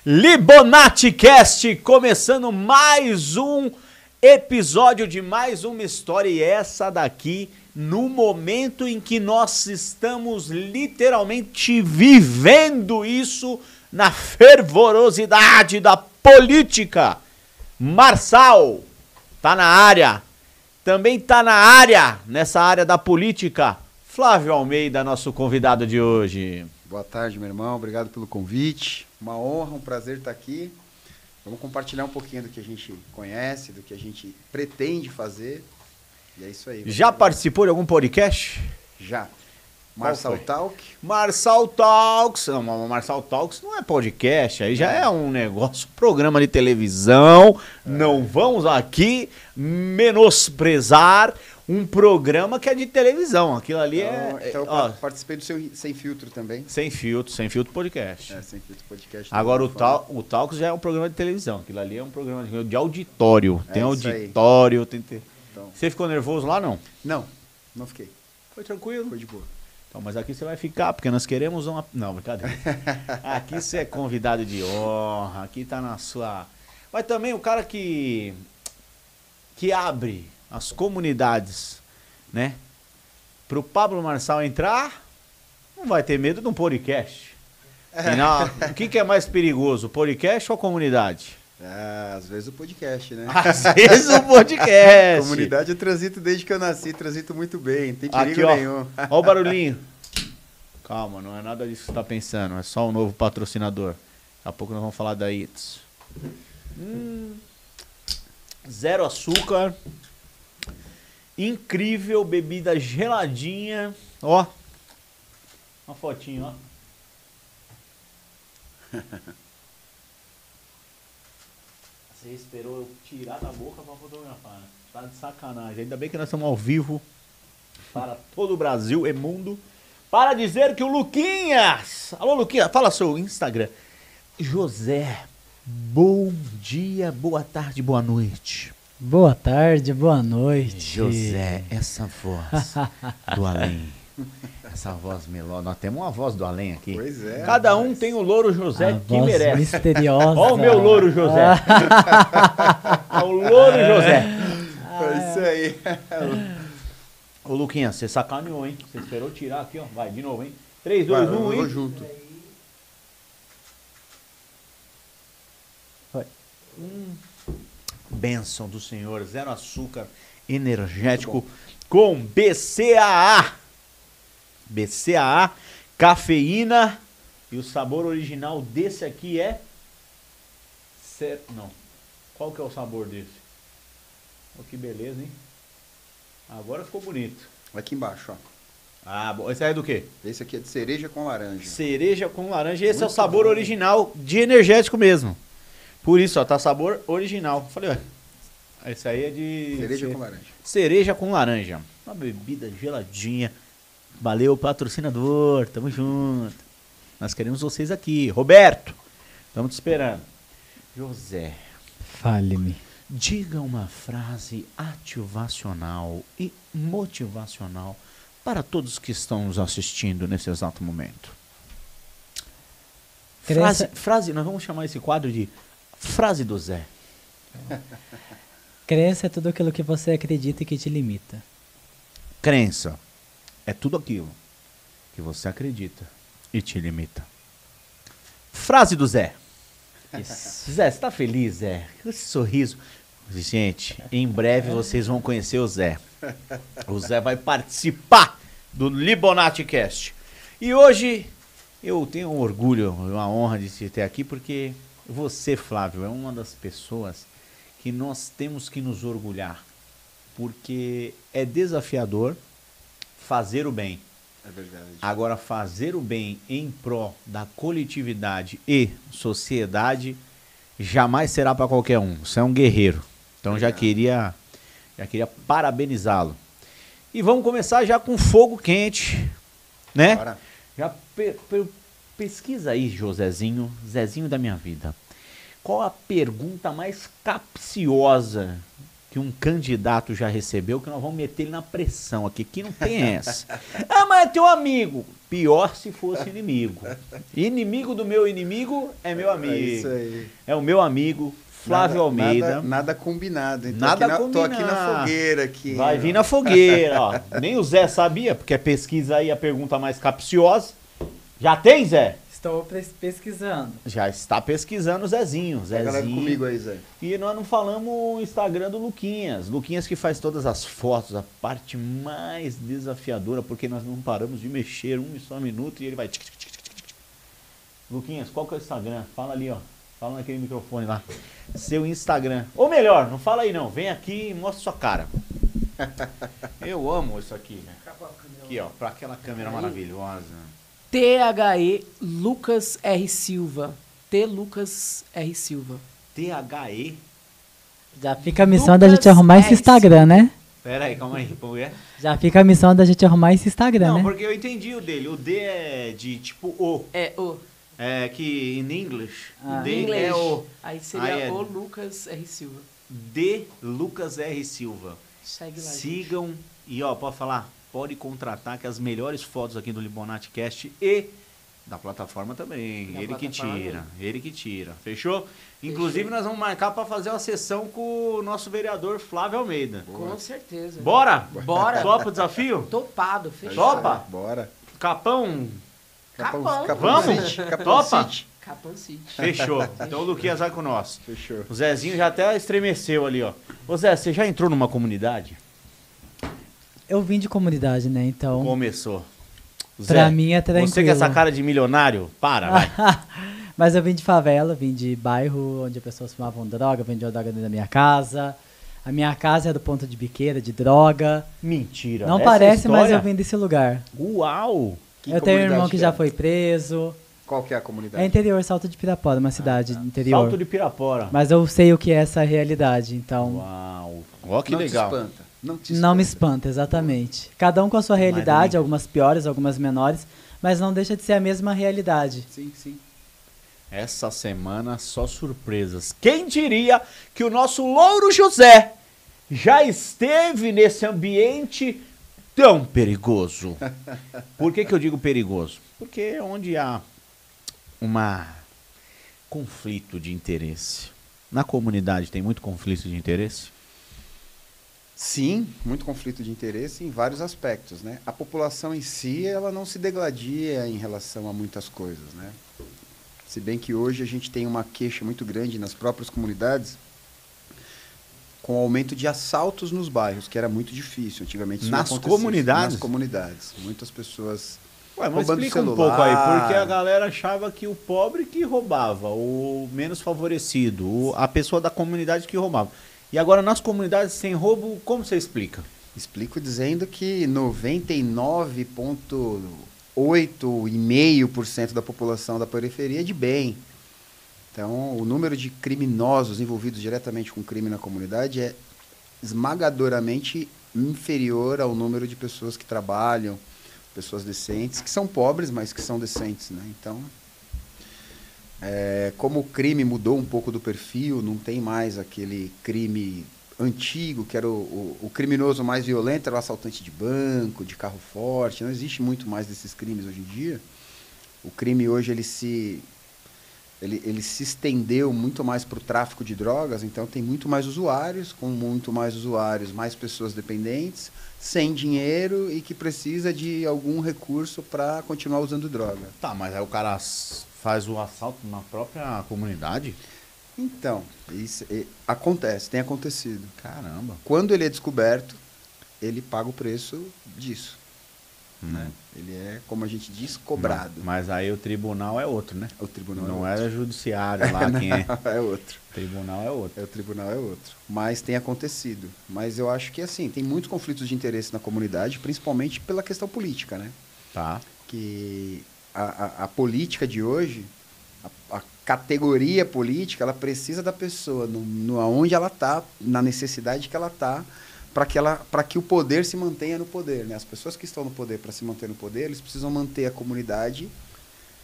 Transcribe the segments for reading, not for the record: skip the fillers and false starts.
Libonati Cast, começando mais um episódio de mais uma história, e essa daqui no momento em que nós estamos literalmente vivendo isso na fervorosidade da política. Marçal tá na área, também tá na área, nessa área da política, Flávio Almeida, nosso convidado de hoje. Boa tarde, meu irmão, obrigado pelo convite, uma honra, um prazer estar aqui. Vamos compartilhar um pouquinho do que a gente conhece, do que a gente pretende fazer, e é isso aí. Já participou de algum podcast? Já. Marçal Talk. Marçal Talks. Não, Marçal Talks não é podcast, aí já é um negócio, programa de televisão. Não vamos aqui menosprezar um programa que é de televisão. Aquilo ali Então participei do seu Sem Filtro também. Sem filtro podcast. Sem Filtro podcast. Agora o Talks já é um programa de televisão. Aquilo ali é um programa de auditório. Tem auditório, tem... Então. Você ficou nervoso lá, não? Não fiquei. Foi tranquilo? Foi de boa. Então, mas aqui você vai ficar, porque nós queremos uma... Não, brincadeira. Aqui você é convidado de honra, aqui tá na sua... Mas também o cara que abre as comunidades, né? Pro Pablo Marçal entrar, não vai ter medo de um podcast. O que é mais perigoso, o podcast ou a comunidade? Às vezes o podcast, né? Às vezes o podcast. Comunidade eu transito desde que eu nasci, transito muito bem, não tem perigo aqui, nenhum. Ó o barulhinho. Calma, não é nada disso que você tá pensando, é só um novo patrocinador. Daqui a pouco nós vamos falar da It's. Zero açúcar. Incrível, bebida geladinha. Ó. Uma fotinho, ó. Você esperou eu tirar da boca pra fotografar, né? Tá de sacanagem. Ainda bem que nós estamos ao vivo para todo o Brasil e mundo. Para dizer que o Luquinhas... Alô, Luquinhas, fala seu Instagram. José, bom dia, boa tarde, boa noite. Boa tarde, boa noite. José, essa voz do além. Essa voz melódica. Nós temos uma voz do além aqui. Pois é. Cada um tem o louro José que merece. Misteriosa. Olha o meu louro José. É o louro José. É isso aí. Ô, Luquinha, você sacaneou, hein? Você esperou tirar aqui, ó. Vai, de novo, hein? 3, 2, 1, hein? Vamos junto. Vai. Bênção do Senhor. Zero açúcar energético com BCAA. BCAA, cafeína. E o sabor original desse aqui é... Não. Qual que é o sabor desse? Oh, que beleza, hein? Agora ficou bonito. Aqui embaixo, ó. Ah, bom. Esse aí é do quê? Esse aqui é de cereja com laranja. Cereja com laranja. Esse Muito é o sabor bom. original de energético mesmo. Por isso, ó, tá sabor original. Falei, ué, esse aí é de... Cereja com laranja. Cereja com laranja. Uma bebida geladinha. Valeu, patrocinador. Tamo junto. Nós queremos vocês aqui. Roberto, estamos te esperando. José, Fale-me. diga uma frase ativacional e motivacional para todos que estão nos assistindo nesse exato momento. Frase, nós vamos chamar esse quadro de Frase do Zé. Crença é tudo aquilo que você acredita e que te limita. Crença é tudo aquilo que você acredita e te limita. Frase do Zé. Isso. Zé, você tá feliz, Zé? Esse sorriso. Gente, em breve vocês vão conhecer o Zé. O Zé vai participar do Libonati Cast. E hoje eu tenho um orgulho, uma honra de te ter aqui, porque você, Flávio, é uma das pessoas que nós temos que nos orgulhar. Porque é desafiador fazer o bem. É verdade. Agora, fazer o bem em pró da coletividade e sociedade jamais será para qualquer um. Você é um guerreiro. Então já queria parabenizá-lo. E vamos começar já com fogo quente, né? Bora. Já pesquisa aí, Josézinho, Zezinho da minha vida. Qual a pergunta mais capciosa que um candidato já recebeu, que nós vamos meter ele na pressão aqui, que não tem essa. Ah, mas é teu amigo. Pior se fosse inimigo. Inimigo do meu inimigo é meu amigo. É isso aí. É o meu amigo Flávio Almeida. Nada combinado. Então, Nada tô aqui na combinado. fogueira. Aqui, Vai vir na fogueira, ó. Nem o Zé sabia, porque é pesquisa aí a pergunta mais capciosa. Já tem, Zé? Estou pesquisando. Já está pesquisando o Zezinho. Pega leve Zezinho. comigo aí, Zé. E nós não falamos o Instagram do Luquinhas. Luquinhas que faz todas as fotos, a parte mais desafiadora, porque nós não paramos de mexer só um minuto e ele vai... Luquinhas, qual que é o Instagram? Fala ali, ó. Fala naquele microfone lá. Seu Instagram. Ou melhor, não fala aí não. Vem aqui e mostra sua cara. Eu amo isso aqui, né? Aqui, ó, pra aquela câmera maravilhosa. THE Lucas R. Silva. T. Lucas R. Silva. THE? Já fica a missão da Lucas gente arrumar esse S. Instagram, né? Pera aí, calma aí. Como é? Já fica a missão da gente arrumar esse Instagram, Não, né? porque eu entendi o dele. O D é de tipo O. É o. É que em inglês. Ah. O D Inglês. é o. Aí seria Aí é- o Lucas R. Silva. D. Lucas R. Silva. Segue lá. Sigam e ó, pode falar, pode contratar que as melhores fotos aqui do Libonati Cast e da plataforma também. Da Ele que plataforma tira, ele que tira. Fechou? Inclusive nós vamos marcar para fazer uma sessão com o nosso vereador Flávio Almeida. Com certeza. Bora? Bora. Topa o desafio? Topado, fechou. Topa? Bora. Capão? Capão. Vamos? City, Capão Topa? City. Capão City. Fechou. Então o Luquinhas vai com nós. Fechou. O Zezinho já até estremeceu ali, ó. Ô Zé, você já entrou numa comunidade? Eu vim de comunidade, né? Então, Começou. pra mim é tranquilo. Você com essa cara de milionário, para, vai. Mas eu vim de favela, vim de bairro onde as pessoas fumavam droga, vendiam droga dentro da minha casa. A minha casa era do ponto de biqueira, de droga. Mentira. Não essa parece, mas história? eu vim desse lugar. Uau! Que eu tenho um irmão comunidade que que já é? foi preso. Qual que é a comunidade? É interior, Salto de Pirapora, uma cidade interior. Salto de Pirapora. Mas eu sei o que é essa realidade, então Uau! Ó, que Não legal. te espanta. Não te não me espanta. espanta, exatamente. Cada um com a sua realidade, também- algumas piores, algumas menores, mas não deixa de ser a mesma realidade. Sim, sim. Essa semana só surpresas. Quem diria que o nosso Louro José já esteve nesse ambiente tão perigoso? Por que eu digo perigoso? Porque onde há conflito de interesse. Na comunidade tem muito conflito de interesse? Sim, muito conflito de interesse em vários aspectos, né? A população em si, ela não se degladia em relação a muitas coisas, né? Se bem que hoje a gente tem uma queixa muito grande nas próprias comunidades com o aumento de assaltos nos bairros, que era muito difícil antigamente. Isso não Nas acontecia. comunidades? Nas comunidades. Muitas pessoas Ué, mas roubando explica um celular. pouco aí, porque a galera achava que o pobre que roubava, o menos favorecido, a pessoa da comunidade que roubava. E agora nas comunidades sem roubo, como você explica? Explico dizendo que 99,8,5% da população da periferia é de bem. Então, o número de criminosos envolvidos diretamente com crime na comunidade é esmagadoramente inferior ao número de pessoas que trabalham, pessoas decentes, que são pobres, mas que são decentes, né? Então, como o crime mudou um pouco do perfil, não tem mais aquele crime antigo, que era o criminoso mais violento, era o assaltante de banco, de carro forte, não existe muito mais desses crimes hoje em dia. O crime hoje ele se estendeu muito mais para o tráfico de drogas, então tem muito mais usuários, com muito mais usuários, mais pessoas dependentes, sem dinheiro e que precisa de algum recurso para continuar usando droga. Tá, mas aí o cara faz o assalto na própria comunidade? Então, isso acontece, tem acontecido. Caramba. Quando ele é descoberto, ele paga o preço disso. Né? Ele é, como a gente diz, cobrado. Mas aí o tribunal é outro, né? O tribunal Não é outro. é judiciário lá quem é. É outro. O tribunal é outro. O tribunal é outro. Mas tem acontecido. Mas eu acho que, assim, tem muitos conflitos de interesse na comunidade, principalmente pela questão política, né? Tá. Que a política de hoje, a categoria política, ela precisa da pessoa, aonde ela está, na necessidade que ela está, para que o poder se mantenha no poder, né? As pessoas que estão no poder, para se manter no poder, eles precisam manter a comunidade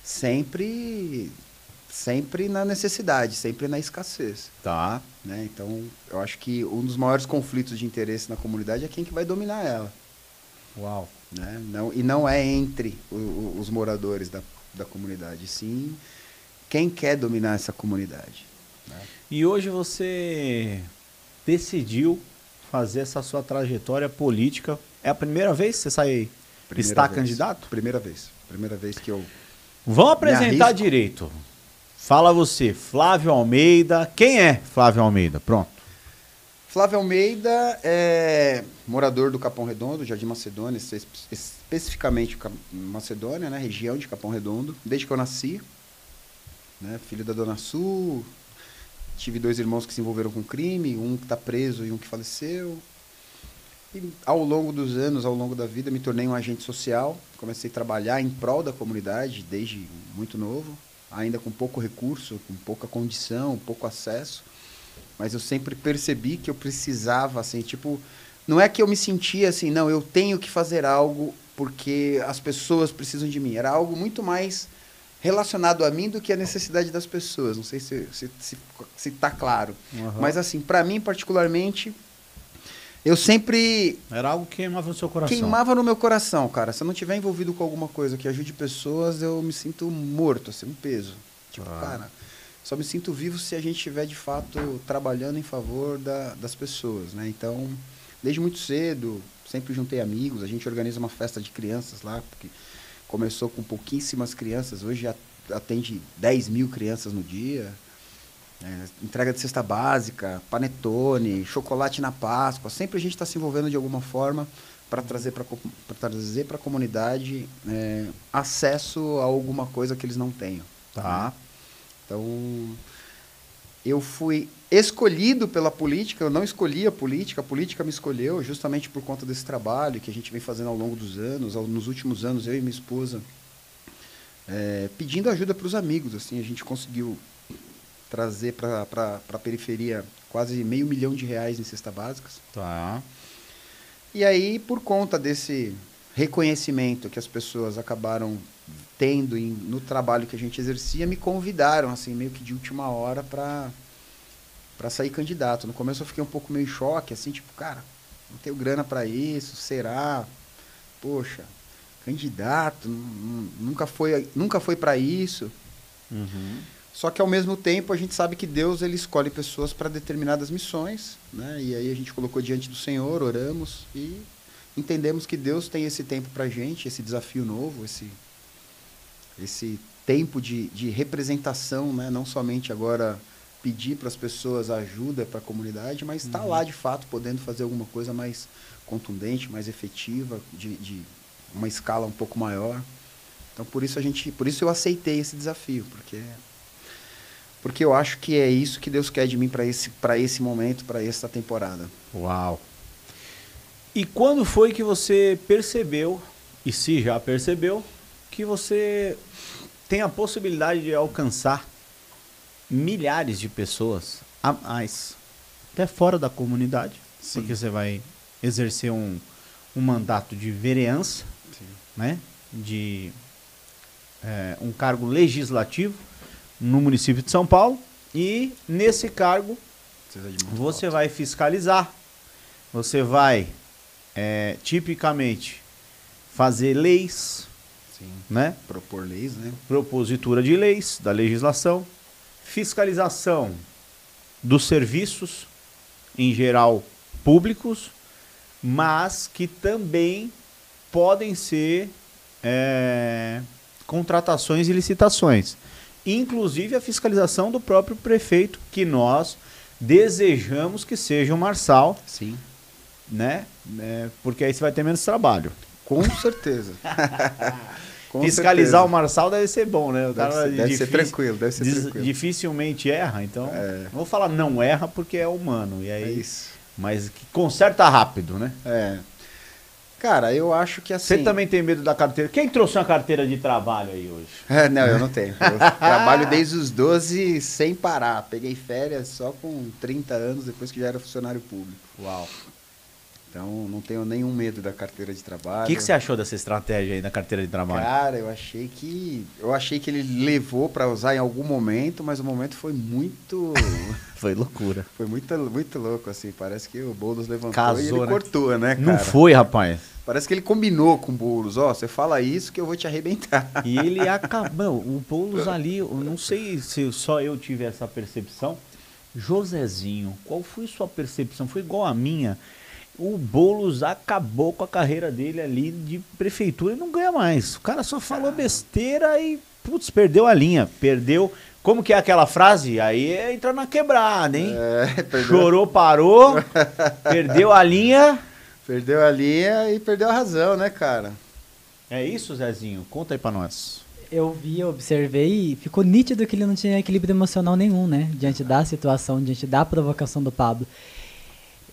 sempre sempre na necessidade, sempre na escassez. Tá. Né? Então, eu acho que um dos maiores conflitos de interesse na comunidade é quem que vai dominar ela. Uau. Né? E não é entre os moradores da comunidade, sim quem quer dominar essa comunidade. Né? E hoje você decidiu fazer essa sua trajetória política. É a primeira vez que você está candidato? Primeira vez que eu... Vamos apresentar direito. Fala você, Flávio Almeida. Quem é Flávio Almeida? Pronto. Flávio Almeida é morador do Capão Redondo, Jardim Macedônia, especificamente Macedônia, né, região de Capão Redondo, desde que eu nasci. Né, filho da Dona Su, tive 2 irmãos que se envolveram com crime, um que está preso e um que faleceu. E ao longo dos anos, ao longo da vida, me tornei um agente social, comecei a trabalhar em prol da comunidade desde muito novo, ainda com pouco recurso, com pouca condição, pouco acesso. Mas eu sempre percebi que eu precisava, assim, tipo... Não é que eu me sentia assim, não, eu tenho que fazer algo porque as pessoas precisam de mim. Era algo muito mais relacionado a mim do que a necessidade das pessoas. Não sei se tá claro. Uhum. Mas, assim, para mim, particularmente, eu sempre... Era algo que queimava no seu coração. Queimava no meu coração, cara. Se eu não tiver envolvido com alguma coisa que ajude pessoas, eu me sinto morto, assim, um peso. Tipo, cara... Só me sinto vivo se a gente estiver, de fato, trabalhando em favor das pessoas, né? Então, desde muito cedo, sempre juntei amigos. A gente organiza uma festa de crianças lá, porque começou com pouquíssimas crianças. Hoje já atende 10 mil crianças no dia. Entrega de cesta básica, panetone, chocolate na Páscoa. Sempre a gente está se envolvendo de alguma forma para trazer para a comunidade acesso a alguma coisa que eles não tenham. Tá. Então, eu fui escolhido pela política, eu não escolhi a política me escolheu justamente por conta desse trabalho que a gente vem fazendo ao longo dos anos. Nos últimos anos, eu e minha esposa, pedindo ajuda para os amigos. Assim, a gente conseguiu trazer para a periferia quase R$500 mil em cestas básicas. Tá. E aí, por conta desse reconhecimento que as pessoas acabaram tendo no trabalho que a gente exercia, me convidaram, assim, meio que de última hora para sair candidato. No começo eu fiquei um pouco meio em choque, assim, tipo, cara, não tenho grana para isso, será? Poxa, candidato, nunca foi para isso. Uhum. Só que ao mesmo tempo a gente sabe que Deus ele escolhe pessoas para determinadas missões, né? E aí a gente colocou diante do Senhor, oramos e entendemos que Deus tem esse tempo para a gente, esse desafio novo, esse tempo de representação, né? Não somente agora pedir para as pessoas ajuda para a comunidade, mas estar lá de fato podendo fazer alguma coisa mais contundente, mais efetiva, de uma escala um pouco maior. Então por isso eu aceitei esse desafio, porque eu acho que é isso que Deus quer de mim para esse momento, para essa temporada. Uau! E quando foi que você percebeu, e se já percebeu, que você tem a possibilidade de alcançar milhares de pessoas a mais, até fora da comunidade? Sim. Porque você vai exercer um mandato de vereança, sim, né? De um cargo legislativo no município de São Paulo, e nesse cargo você vai fiscalizar, você vai tipicamente fazer leis, sim, né? Propor leis, né? Propositura de leis, da legislação, fiscalização dos serviços, em geral públicos, mas que também podem ser contratações e licitações. Inclusive a fiscalização do próprio prefeito, que nós desejamos que seja o Marçal. Sim. Né? Porque aí você vai ter menos trabalho. Com certeza. Com fiscalizar certeza. O Marçal deve ser bom, né? Deve ser tranquilo. Dificilmente erra, então. Não vou falar não erra porque é humano. E aí, é isso. Mas que conserta rápido, né? Cara, eu acho que assim... Você também tem medo da carteira? Quem trouxe uma carteira de trabalho aí hoje? Não, eu não tenho. Eu trabalho desde os 12 sem parar. Peguei férias só com 30 anos, depois que já era funcionário público. Uau. Então, não tenho nenhum medo da carteira de trabalho. O que você achou dessa estratégia aí da carteira de trabalho? Cara, eu achei que ele levou para usar em algum momento, mas o momento foi muito... Foi loucura. Foi muito louco, assim. Parece que o Boulos levantou Casou, e ele né? cortou, né, cara? Não foi, rapaz. Parece que ele combinou com o Boulos. Ó, você fala isso que eu vou te arrebentar. E ele acabou. O Boulos ali, eu não sei se só eu tive essa percepção. Josézinho, qual foi sua percepção? Foi igual a minha. O Boulos acabou com a carreira dele ali de prefeitura e não ganha mais. O cara só falou besteira e, putz, perdeu a linha. Perdeu. Como que é aquela frase? Aí entra na quebrada, hein? Perdeu. Chorou, parou, perdeu a linha. Perdeu a linha e perdeu a razão, né, cara? É isso, Zezinho? Conta aí pra nós. Eu vi, eu observei e ficou nítido que ele não tinha equilíbrio emocional nenhum, né? Diante da situação, diante da provocação do Pablo.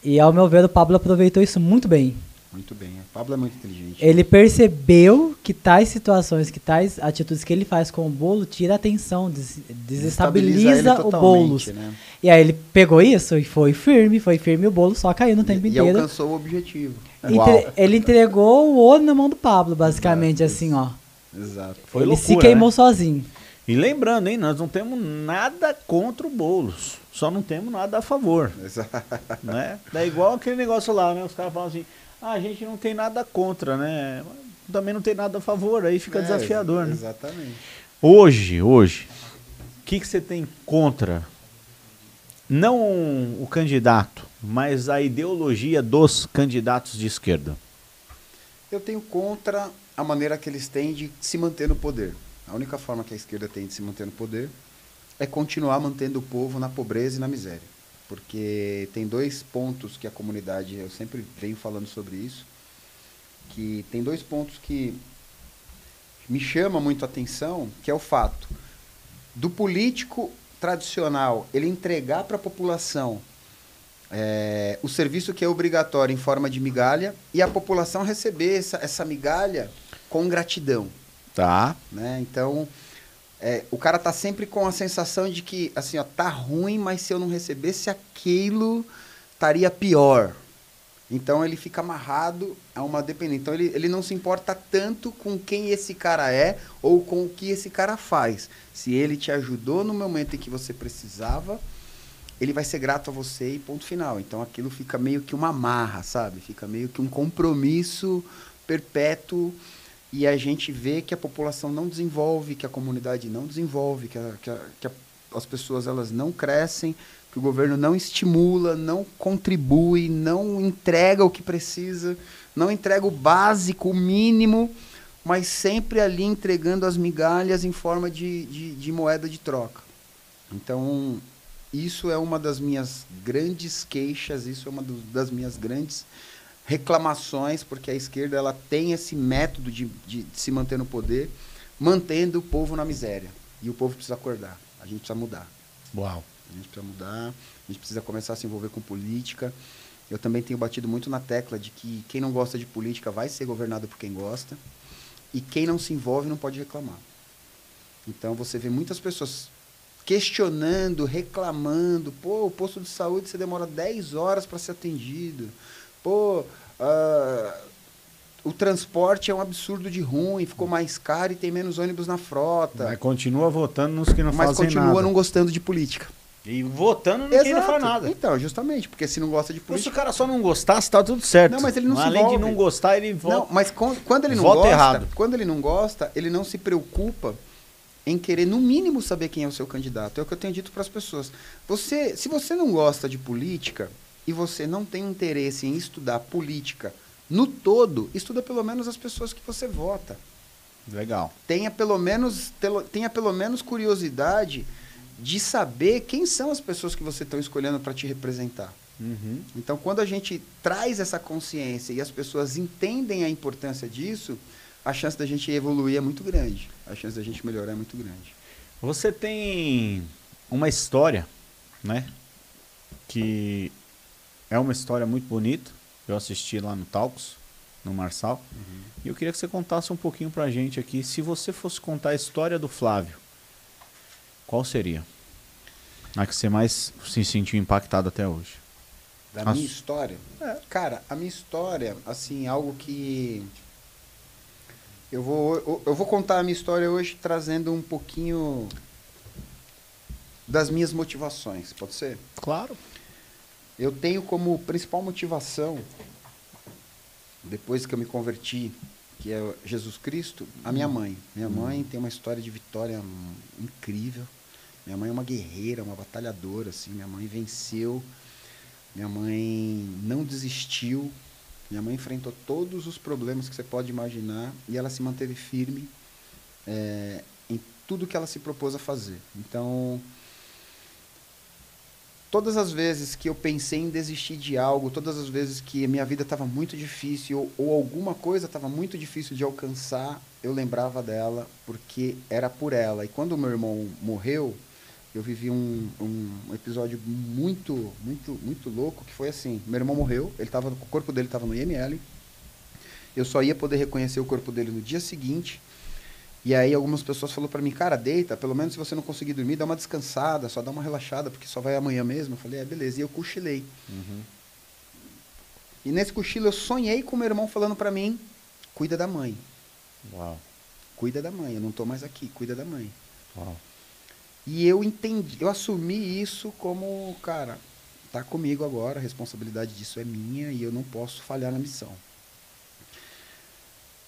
E ao meu ver, o Pablo aproveitou isso muito bem. Muito bem. O Pablo é muito inteligente. Ele percebeu que tais situações, que tais atitudes que ele faz com o Boulos tira a atenção, desestabiliza o Boulos. Né? E aí ele pegou isso e foi firme e o Boulos só caiu no tempo E inteiro. alcançou o objetivo. Ele entregou o ouro na mão do Pablo, basicamente, Exato, assim, ó. Exato. Foi ele loucura, se queimou né? sozinho. E lembrando, hein, nós não temos nada contra o Boulos, só não temos nada a favor, Exato. né? É igual aquele negócio lá, né? Os caras falam assim, a gente não tem nada contra, né? Mas também não tem nada a favor, aí fica desafiador, né? Exatamente. Hoje, o que você tem contra? Não o candidato, mas a ideologia dos candidatos de esquerda. Eu tenho contra a maneira que eles têm de se manter no poder. A única forma que a esquerda tem de se manter no poder é continuar mantendo o povo na pobreza e na miséria. Porque tem dois pontos que a comunidade, eu sempre venho falando sobre isso, que tem dois pontos que me chamam muito a atenção, que é o fato do político tradicional, ele entregar para a população o serviço que é obrigatório em forma de migalha e a população receber essa migalha com gratidão. Tá. Né? Então, o cara tá sempre com a sensação de que, assim, ó, tá ruim, mas se eu não recebesse aquilo, estaria pior. Então, ele fica amarrado a uma dependência. Então, ele não se importa tanto com quem esse cara é ou com o que esse cara faz. Se ele te ajudou no momento em que você precisava, ele vai ser grato a você e ponto final. Então, aquilo fica meio que uma amarra, sabe? Fica meio que um compromisso perpétuo. E a gente vê que a população não desenvolve, que a comunidade não desenvolve, que as pessoas elas não crescem, que o governo não estimula, não contribui, não entrega o que precisa, não entrega o básico, o mínimo, mas sempre ali entregando as migalhas em forma de moeda de troca. Então, isso é uma das minhas grandes queixas, isso é uma das minhas grandes reclamações, porque a esquerda ela tem esse método de se manter no poder, mantendo o povo na miséria. E o povo precisa acordar. A gente precisa mudar. Uau. A gente precisa mudar, a gente precisa começar a se envolver com política. Eu também tenho batido muito na tecla de que quem não gosta de política vai ser governado por quem gosta, e quem não se envolve não pode reclamar. Então você vê muitas pessoas questionando, reclamando, pô, o posto de saúde você demora 10 horas para ser atendido. Pô, o transporte é um absurdo de ruim, ficou mais caro e tem menos ônibus na frota. Mas continua votando nos que não Mas fazem continua nada. não gostando de política. E votando no que não faz nada. Então, justamente, porque se não gosta de Se política... o cara só não gostasse, tá tudo certo. Não, mas ele não se Além de envolve. não gostar, ele vota. Não, mas quando ele não Vota gosta, errado. quando ele não gosta, ele não se preocupa em querer, no mínimo, saber quem é o seu candidato. É o que eu tenho dito para as pessoas. Se você não gosta de política e você não tem interesse em estudar política no todo, estuda pelo menos as pessoas que você vota. Legal. Tenha pelo menos curiosidade de saber quem são as pessoas que você está escolhendo para te representar. Uhum. Então, quando a gente traz essa consciência e as pessoas entendem a importância disso, a chance da gente evoluir é muito grande. A chance da gente melhorar é muito grande. Você tem uma história, né? Que é uma história muito bonita. Eu assisti lá no Talcos, no Marçal. Uhum. E eu queria que você contasse um pouquinho pra gente aqui. Se você fosse contar a história do Flávio, qual seria? A que você mais se sentiu impactado até hoje? Da minha história? Cara, a minha história, assim, algo que... Eu vou contar a minha história hoje trazendo um pouquinho das minhas motivações, pode ser? Claro. Eu tenho como principal motivação, depois que eu me converti, que é Jesus Cristo, a minha mãe. Minha mãe tem uma história de vitória incrível. Minha mãe é uma guerreira, uma batalhadora, assim. Minha mãe venceu. Minha mãe não desistiu. Minha mãe enfrentou todos os problemas que você pode imaginar e ela se manteve firme em tudo que ela se propôs a fazer. Então, todas as vezes que eu pensei em desistir de algo, todas as vezes que a minha vida estava muito difícil ou alguma coisa estava muito difícil de alcançar, eu lembrava dela porque era por ela. E quando o meu irmão morreu, eu vivi um episódio muito louco, que foi assim: meu irmão morreu, o corpo dele estava no IML, eu só ia poder reconhecer o corpo dele no dia seguinte, e aí algumas pessoas falaram para mim, cara, deita, pelo menos se você não conseguir dormir, dá uma descansada, só dá uma relaxada, porque só vai amanhã mesmo. Eu falei, beleza, e eu cochilei. E nesse cochilo eu sonhei com meu irmão falando para mim, cuida da mãe. Uau. Cuida da mãe, eu não tô mais aqui, cuida da mãe. Uau. E eu entendi, eu assumi isso como, cara, tá comigo agora, a responsabilidade disso é minha e eu não posso falhar na missão.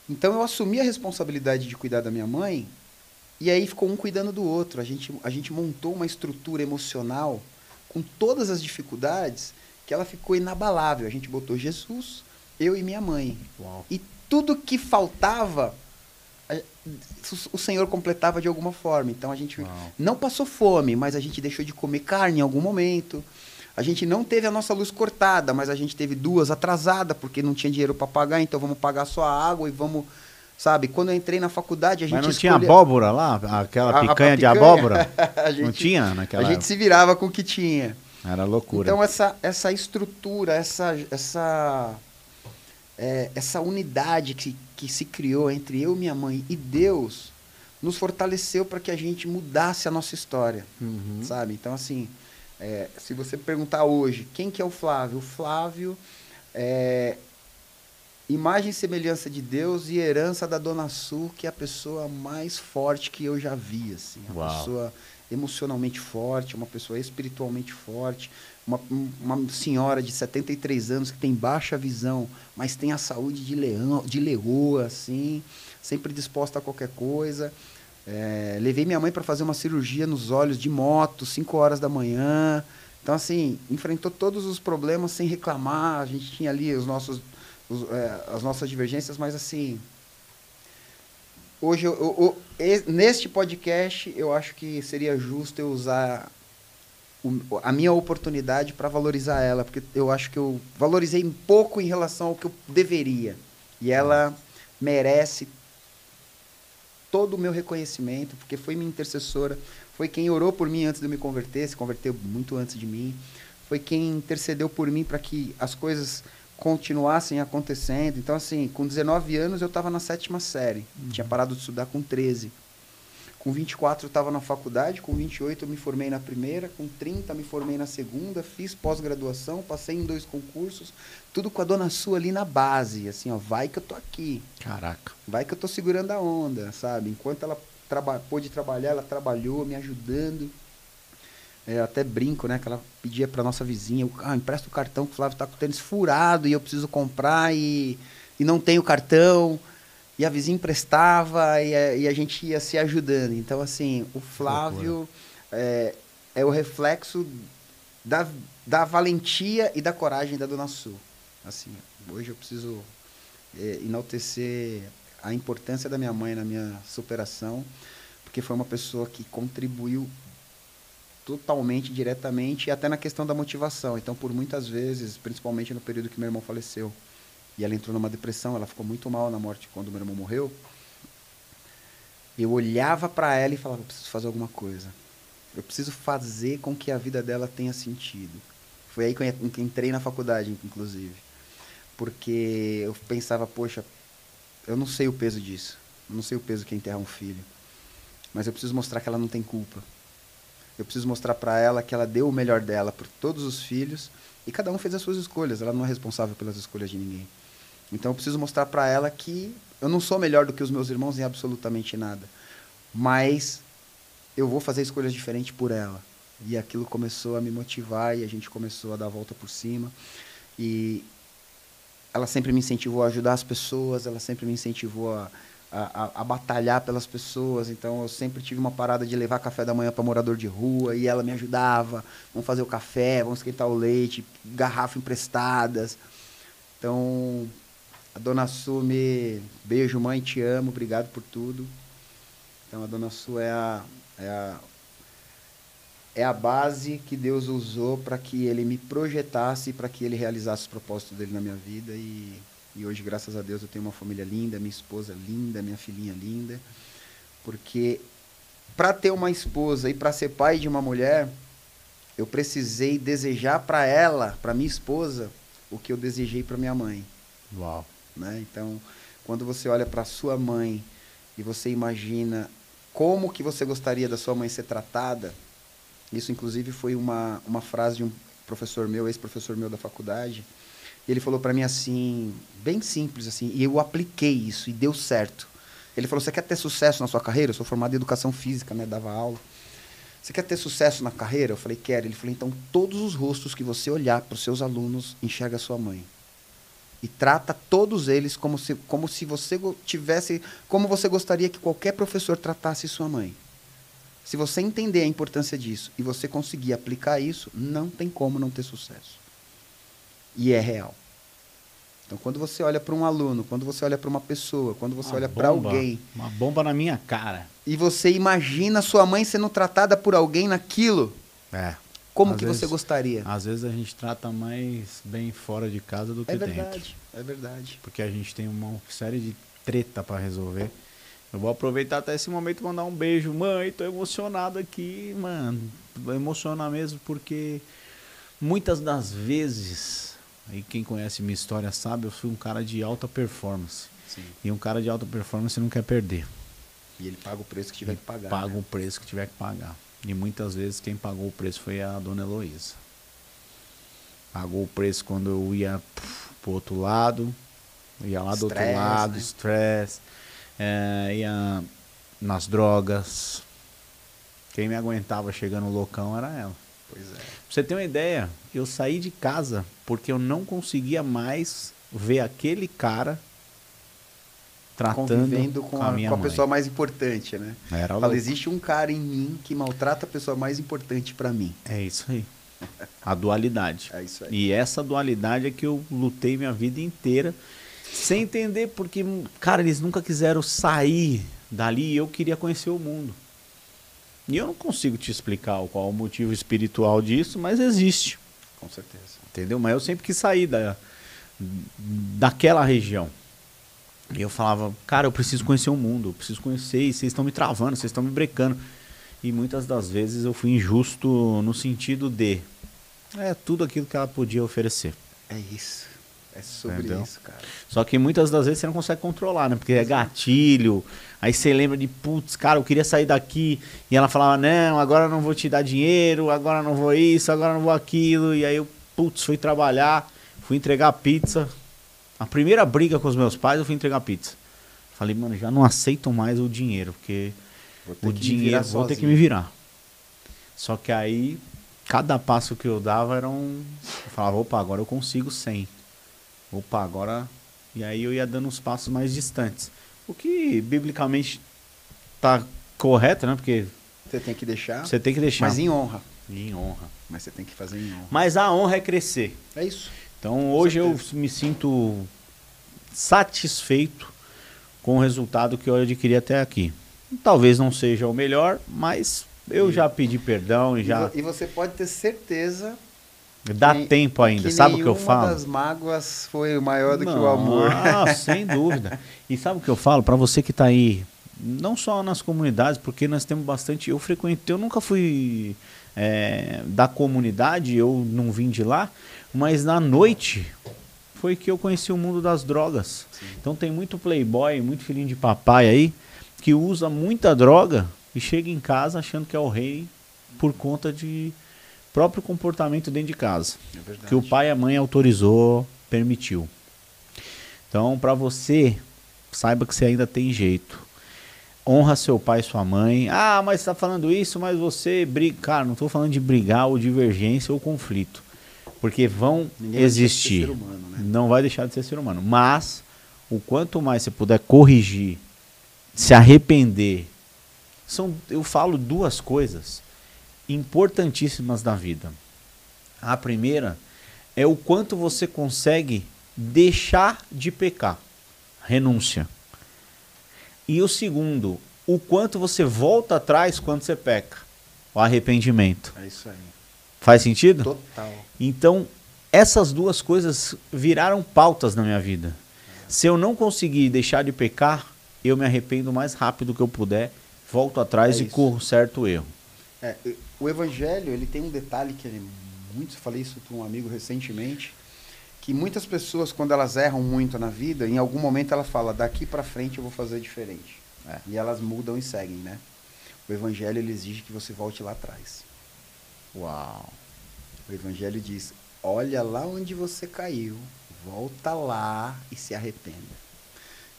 Então eu assumi a responsabilidade de cuidar da minha mãe e aí ficou um cuidando do outro. A gente montou uma estrutura emocional com todas as dificuldades que ela ficou inabalável. A gente botou Jesus, eu e minha mãe. Uau. E tudo que faltava, o Senhor completava de alguma forma. Então a gente não passou fome, mas a gente deixou de comer carne em algum momento. A gente não teve a nossa luz cortada, mas a gente teve 2 atrasadas, porque não tinha dinheiro para pagar, então vamos pagar só a água e vamos, sabe? Quando eu entrei na faculdade, a gente Mas não tinha abóbora lá? Aquela picanha de abóbora? Não tinha naquela A gente se virava com o que tinha. Era loucura. Então essa estrutura, essa unidade que se criou entre eu, minha mãe e Deus, nos fortaleceu para que a gente mudasse a nossa história, sabe? Então, assim, se você perguntar hoje, quem que é o Flávio? O Flávio é imagem e semelhança de Deus e herança da Dona Su, que é a pessoa mais forte que eu já vi, assim. Uma pessoa emocionalmente forte, uma pessoa espiritualmente forte, uma senhora de 73 anos que tem baixa visão, mas tem a saúde de leoa, assim, sempre disposta a qualquer coisa. Levei minha mãe para fazer uma cirurgia nos olhos de moto, 5 horas da manhã. Então, assim, enfrentou todos os problemas sem reclamar. A gente tinha ali as nossas divergências, mas, assim, hoje, neste podcast, eu acho que seria justo eu usar a minha oportunidade para valorizar ela, porque eu acho que eu valorizei um pouco em relação ao que eu deveria. E ela merece todo o meu reconhecimento, porque foi minha intercessora, foi quem orou por mim antes de eu me converter, se converteu muito antes de mim, foi quem intercedeu por mim para que as coisas continuassem acontecendo. Então, assim, com 19 anos eu estava na 7ª série, tinha parado de estudar com 13. Com 24 eu estava na faculdade, com 28 eu me formei na primeira, com 30 me formei na segunda, fiz pós-graduação, passei em 2 concursos, tudo com a Dona Su ali na base, assim, ó, vai que eu tô aqui. Caraca. Vai que eu tô segurando a onda, sabe? Enquanto ela pôde trabalhar, ela trabalhou, me ajudando. Eu até brinco, né, que ela pedia pra nossa vizinha, empresta o cartão que o Flávio tá com o tênis furado e eu preciso comprar e não tenho cartão. E a vizinha emprestava e a gente ia se ajudando. Então, assim, o Flávio é o reflexo da valentia e da coragem da Dona Su. Assim, hoje eu preciso enaltecer a importância da minha mãe na minha superação, porque foi uma pessoa que contribuiu totalmente, diretamente, e até na questão da motivação. Então, por muitas vezes, principalmente no período que meu irmão faleceu, e ela entrou numa depressão, ela ficou muito mal na morte quando meu irmão morreu. Eu olhava para ela e falava, eu preciso fazer alguma coisa. Eu preciso fazer com que a vida dela tenha sentido. Foi aí que eu entrei na faculdade, inclusive. Porque eu pensava, poxa, eu não sei o peso disso. Eu não sei o peso que é enterrar um filho. Mas eu preciso mostrar que ela não tem culpa. Eu preciso mostrar para ela que ela deu o melhor dela por todos os filhos E cada um fez as suas escolhas, ela não é responsável pelas escolhas de ninguém. Então eu preciso mostrar para ela que eu não sou melhor do que os meus irmãos em absolutamente nada. Mas eu vou fazer escolhas diferentes por ela. E aquilo começou a me motivar e a gente começou a dar a volta por cima. E ela sempre me incentivou a ajudar as pessoas, ela sempre me incentivou a batalhar pelas pessoas. Então eu sempre tive uma parada de levar café da manhã para morador de rua e ela me ajudava. Vamos fazer o café, vamos esquentar o leite, garrafa emprestadas. Então a Dona Su beijo, mãe, te amo, obrigado por tudo. Então a Dona Su é a base que Deus usou para que ele me projetasse, para que ele realizasse os propósitos dele na minha vida. E hoje, graças a Deus, eu tenho uma família linda, minha esposa linda, minha filhinha linda. Porque para ter uma esposa e para ser pai de uma mulher, eu precisei desejar para ela, para minha esposa, o que eu desejei para minha mãe. Uau. Né? Então, quando você olha para sua mãe e você imagina como que você gostaria da sua mãe ser tratada, isso inclusive foi uma frase de um professor meu, ex-professor meu da faculdade, e ele falou para mim assim, bem simples assim, e eu apliquei isso e deu certo. Ele falou: você quer ter sucesso na sua carreira? Eu sou formado em educação física, né? Dava aula. Você quer ter sucesso na carreira? Eu falei: quero. Ele falou: então todos os rostos que você olhar para os seus alunos, enxerga a sua mãe. E trata todos eles como se você tivesse, como você gostaria que qualquer professor tratasse sua mãe. Se você entender a importância disso e você conseguir aplicar isso, não tem como não ter sucesso. E é real. Então, quando você olha para um aluno, quando você olha para uma pessoa, quando você olha para alguém... Uma bomba na minha cara. E você imagina sua mãe sendo tratada por alguém naquilo, como que você gostaria? Às vezes a gente trata mais bem fora de casa do que dentro. É verdade. Porque a gente tem uma série de treta para resolver. Eu vou aproveitar até esse momento e mandar um beijo. Mãe, tô emocionado aqui, mano. Vou emocionar mesmo porque muitas das vezes, aí quem conhece minha história sabe, eu fui um cara de alta performance. Sim. E um cara de alta performance não quer perder. E ele paga o preço que tiver que pagar. Paga o preço que tiver que pagar. E muitas vezes quem pagou o preço foi a dona Heloísa. Pagou o preço quando eu ia pro outro lado, ia lá do outro lado, né? Estresse, ia nas drogas. Quem me aguentava chegando loucão era ela. Pois é. Pra você ter uma ideia, eu saí de casa porque eu não conseguia mais ver aquele cara tratando convivendo com a minha com a mãe. pessoa mais importante, né? Era Fala, louco. existe um cara em mim que maltrata a pessoa mais importante para mim. É isso aí. A dualidade. É isso aí. E essa dualidade é que eu lutei minha vida inteira sem entender, porque, cara, eles nunca quiseram sair dali e eu queria conhecer o mundo. E eu não consigo te explicar qual é o motivo espiritual disso, mas existe. Com certeza. Entendeu? Mas eu sempre quis sair daquela região. E eu falava, cara, eu preciso conhecer o mundo, eu preciso conhecer, e vocês estão me travando, vocês estão me brecando. E muitas das vezes eu fui injusto no sentido de tudo aquilo que ela podia oferecer. É isso. É sobre Entendeu? isso, cara. Só que muitas das vezes você não consegue controlar, né? Porque é gatilho, aí você lembra de, putz, cara, eu queria sair daqui. E ela falava, não, agora eu não vou te dar dinheiro, agora eu não vou isso, agora eu não vou aquilo. E aí eu, putz, fui trabalhar, fui entregar pizza. A primeira briga com os meus pais, eu fui entregar pizza. Falei, mano, já não aceito mais o dinheiro, porque o dinheiro vou ter que me virar. Só que aí, cada passo que eu dava era um... Eu falava, opa, agora eu consigo 100. Opa, agora... E aí eu ia dando uns passos mais distantes. O que, biblicamente, tá correto, né? Porque Você tem que deixar, você tem que deixar. mas em honra. Em honra. Mas você tem que fazer em honra. Mas a honra é crescer. É isso. Então hoje eu me sinto satisfeito com o resultado que eu adquiri até aqui. Talvez não seja o melhor, mas eu já pedi perdão e já... E você pode ter certeza... Dá tempo ainda, sabe o que eu falo? Nenhuma das mágoas foi maior do que o amor. Ah, sem dúvida. E sabe o que eu falo? Para você que tá aí, não só nas comunidades, porque nós temos bastante... Eu nunca fui da comunidade, eu não vim de lá, mas na noite foi que eu conheci o mundo das drogas. Sim. Então tem muito playboy, muito filhinho de papai aí, que usa muita droga e chega em casa achando que é o rei por conta de próprio comportamento dentro de casa. É verdade. Que o pai e a mãe autorizou, permitiu. Então, para você, saiba que você ainda tem jeito. Honra seu pai e sua mãe. Ah, mas você tá falando isso, mas você briga. Cara, não tô falando de brigar ou divergência ou conflito. Porque vão Ninguém vai deixar de ser existir. ser humano, né? Não vai deixar de ser ser humano. Mas, o quanto mais você puder corrigir, se arrepender. Eu falo duas coisas importantíssimas da vida. A primeira é o quanto você consegue deixar de pecar. Renúncia. E o segundo, o quanto você volta atrás quando você peca. O arrependimento. É isso aí. Faz sentido? Total. Então, essas duas coisas viraram pautas na minha vida. Se eu não conseguir deixar de pecar, eu me arrependo o mais rápido que eu puder, volto atrás É e isso. conserto o erro. O evangelho, ele tem um detalhe que eu falei isso para um amigo recentemente, que muitas pessoas, quando elas erram muito na vida, em algum momento ela fala, daqui para frente eu vou fazer diferente. E elas mudam e seguem, né? O evangelho, ele exige que você volte lá atrás. Uau! O evangelho diz, olha lá onde você caiu, volta lá e se arrependa.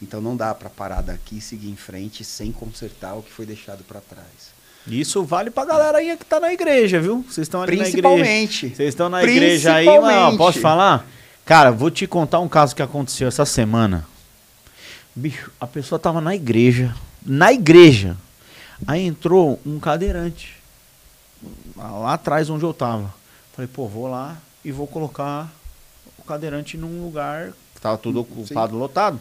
Então não dá para parar daqui e seguir em frente sem consertar o que foi deixado para trás. Isso vale pra galera aí que tá na igreja, viu? Vocês estão ali na igreja. Principalmente. Vocês estão na igreja aí, mano. Principalmente. Posso falar? Cara, vou te contar um caso que aconteceu essa semana. Bicho, a pessoa tava na igreja. Na igreja. Aí entrou um cadeirante. Lá atrás onde eu tava. Falei, pô, vou lá e vou colocar o cadeirante num lugar que tava tudo ocupado, lotado.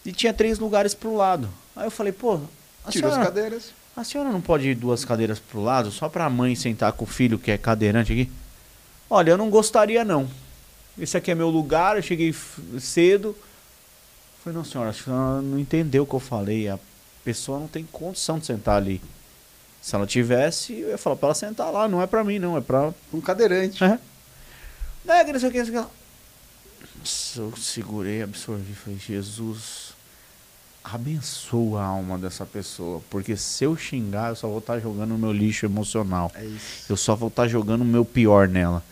E tinha 3 lugares pro lado. Aí eu falei, pô, Tirou as cadeiras. a senhora não pode ir 2 cadeiras pro lado só pra mãe sentar com o filho que é cadeirante aqui? Olha, eu não gostaria não. Esse aqui é meu lugar, eu cheguei cedo. Falei, não senhora, a senhora não entendeu o que eu falei. A pessoa não tem condição de sentar ali. Se ela tivesse, eu ia falar pra ela sentar lá. Não é pra mim não, é pra... Um cadeirante. Não, que não sei o que, não sei o que. Nossa, eu segurei, absorvi. Falei, Jesus, abençoa a alma dessa pessoa. Porque se eu xingar, eu só vou estar jogando o meu lixo emocional. É isso. Eu só vou estar jogando o meu pior nela.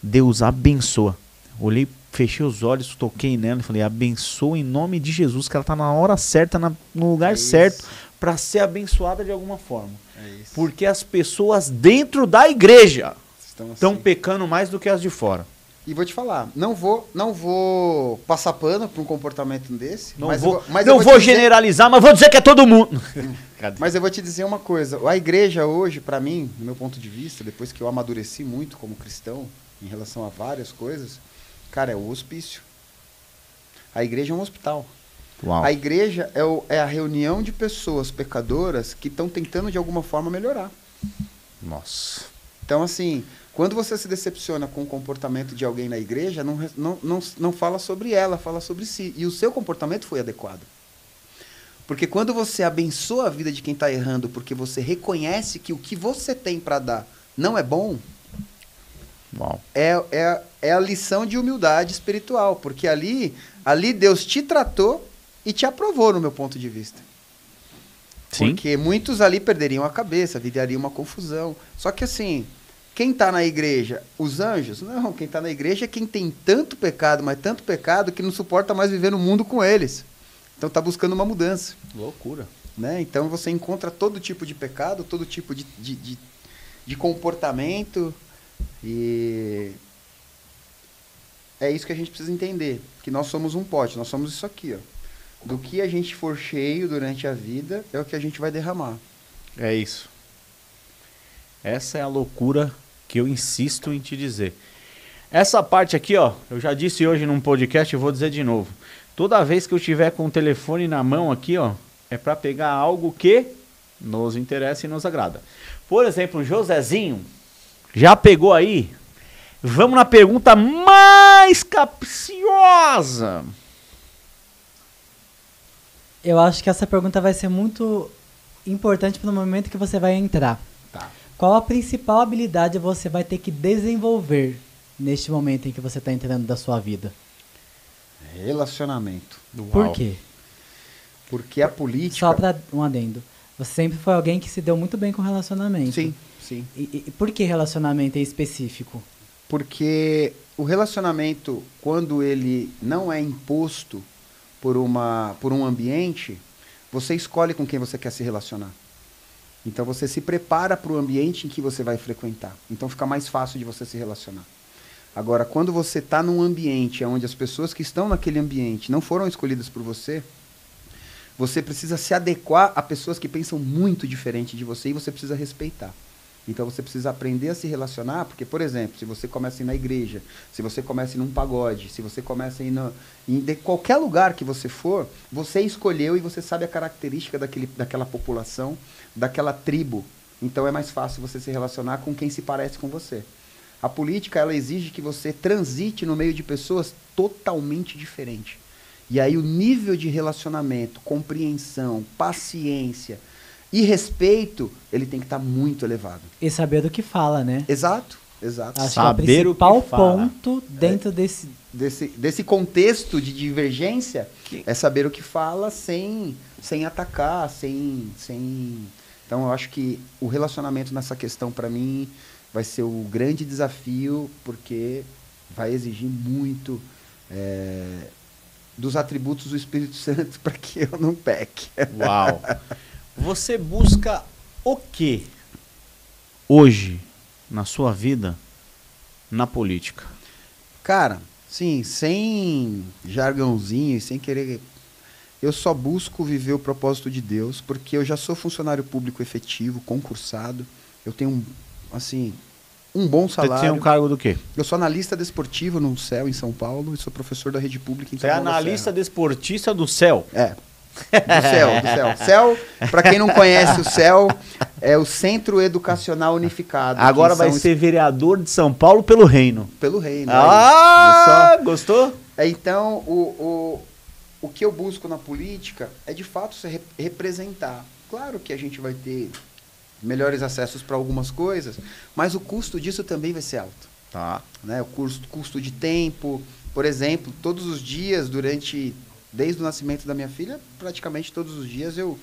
Deus abençoa. Olhei, fechei os olhos, toquei nela e falei, abençoa em nome de Jesus, que ela tá na hora certa, no lugar certo, para ser abençoada de alguma forma. É isso. Porque as pessoas dentro da igreja Estão estão assim. pecando mais do que as de fora. E vou te falar, não vou passar pano para um comportamento desse. Não mas vou, mas não eu vou te dizer- generalizar, mas vou dizer que é todo mundo. Cadê? Mas eu vou te dizer uma coisa. A igreja hoje, para mim, no meu ponto de vista, depois que eu amadureci muito como cristão, em relação a várias coisas, cara, é o hospício. A igreja é um hospital. Uau. A igreja é a reunião de pessoas pecadoras que estão tentando de alguma forma melhorar. Nossa. Então, assim, quando você se decepciona com o comportamento de alguém na igreja, não fala sobre ela, fala sobre si. E o seu comportamento foi adequado. Porque quando você abençoa a vida de quem está errando, porque você reconhece que o que você tem para dar não é bom, Uau. é a lição de humildade espiritual. Porque ali Deus te tratou e te aprovou, no meu ponto de vista. Sim. Porque muitos ali perderiam a cabeça, viraria uma confusão. Só que assim, quem está na igreja? Os anjos? Não, quem está na igreja é quem tem tanto pecado, mas tanto pecado, que não suporta mais viver no mundo com eles. Então está buscando uma mudança. Loucura. Né? Então você encontra todo tipo de pecado, todo tipo de comportamento. E é isso que a gente precisa entender. Que nós somos um pote, nós somos isso aqui, ó. Do que a gente for cheio durante a vida, é o que a gente vai derramar. É isso. Essa é a loucura que eu insisto em te dizer. Essa parte aqui, ó, eu já disse hoje num podcast, eu vou dizer de novo. Toda vez que eu tiver com o telefone na mão aqui, ó, é para pegar algo que nos interessa e nos agrada. Por exemplo, o Josézinho já pegou aí? Vamos na pergunta mais capciosa. Eu acho que essa pergunta vai ser muito importante para o momento que você vai entrar. Tá. Qual a principal habilidade você vai ter que desenvolver neste momento em que você está entrando da sua vida? Relacionamento. Por quê? Porque a política... Só para um adendo. Você sempre foi alguém que se deu muito bem com relacionamento. Sim, sim. E por que relacionamento em específico? Porque o relacionamento, quando ele não é imposto por um ambiente, você escolhe com quem você quer se relacionar. Então você se prepara para o ambiente em que você vai frequentar. Então fica mais fácil de você se relacionar. Agora, quando você está num ambiente onde as pessoas que estão naquele ambiente não foram escolhidas por você, você precisa se adequar a pessoas que pensam muito diferente de você e você precisa respeitar. Então você precisa aprender a se relacionar, porque, por exemplo, se você começa a ir na igreja, se você começa a ir num pagode, se você começa a ir em qualquer lugar que você for, você escolheu e você sabe a característica daquela população, daquela tribo. Então é mais fácil você se relacionar com quem se parece com você. A política, ela exige que você transite no meio de pessoas totalmente diferentes. E aí o nível de relacionamento, compreensão, paciência e respeito, ele tem que estar muito elevado. E saber do que fala, né? Exato, exato. Acho Saber que é o principal o que fala. ponto dentro desse... Desse contexto de divergência, é saber o que fala sem atacar, sem... Então, eu acho que o relacionamento nessa questão, para mim, vai ser o grande desafio, porque vai exigir muito dos atributos do Espírito Santo para que eu não peque. Uau! Você busca o que hoje na sua vida na política? Cara, sim, sem jargãozinho e sem querer... Eu só busco viver o propósito de Deus, porque eu já sou funcionário público efetivo, concursado. Eu tenho, assim, um bom salário. Você tem um cargo do quê? Eu sou analista desportivo no CEL, em São Paulo, e sou professor da rede pública em Você São é Paulo da analista Serra. desportista do céu. É. Do CEL. CEL, para quem não conhece o CEL, é o Centro Educacional Unificado. Agora que vai são ser vereador de São Paulo pelo reino. pelo reino. Ah, gostou? Então, o que eu busco na política é, de fato, se representar. Claro que a gente vai ter melhores acessos para algumas coisas, mas o custo disso também vai ser alto. Tá. Né? O custo de tempo, por exemplo, todos os dias, desde o nascimento da minha filha, praticamente todos os dias eu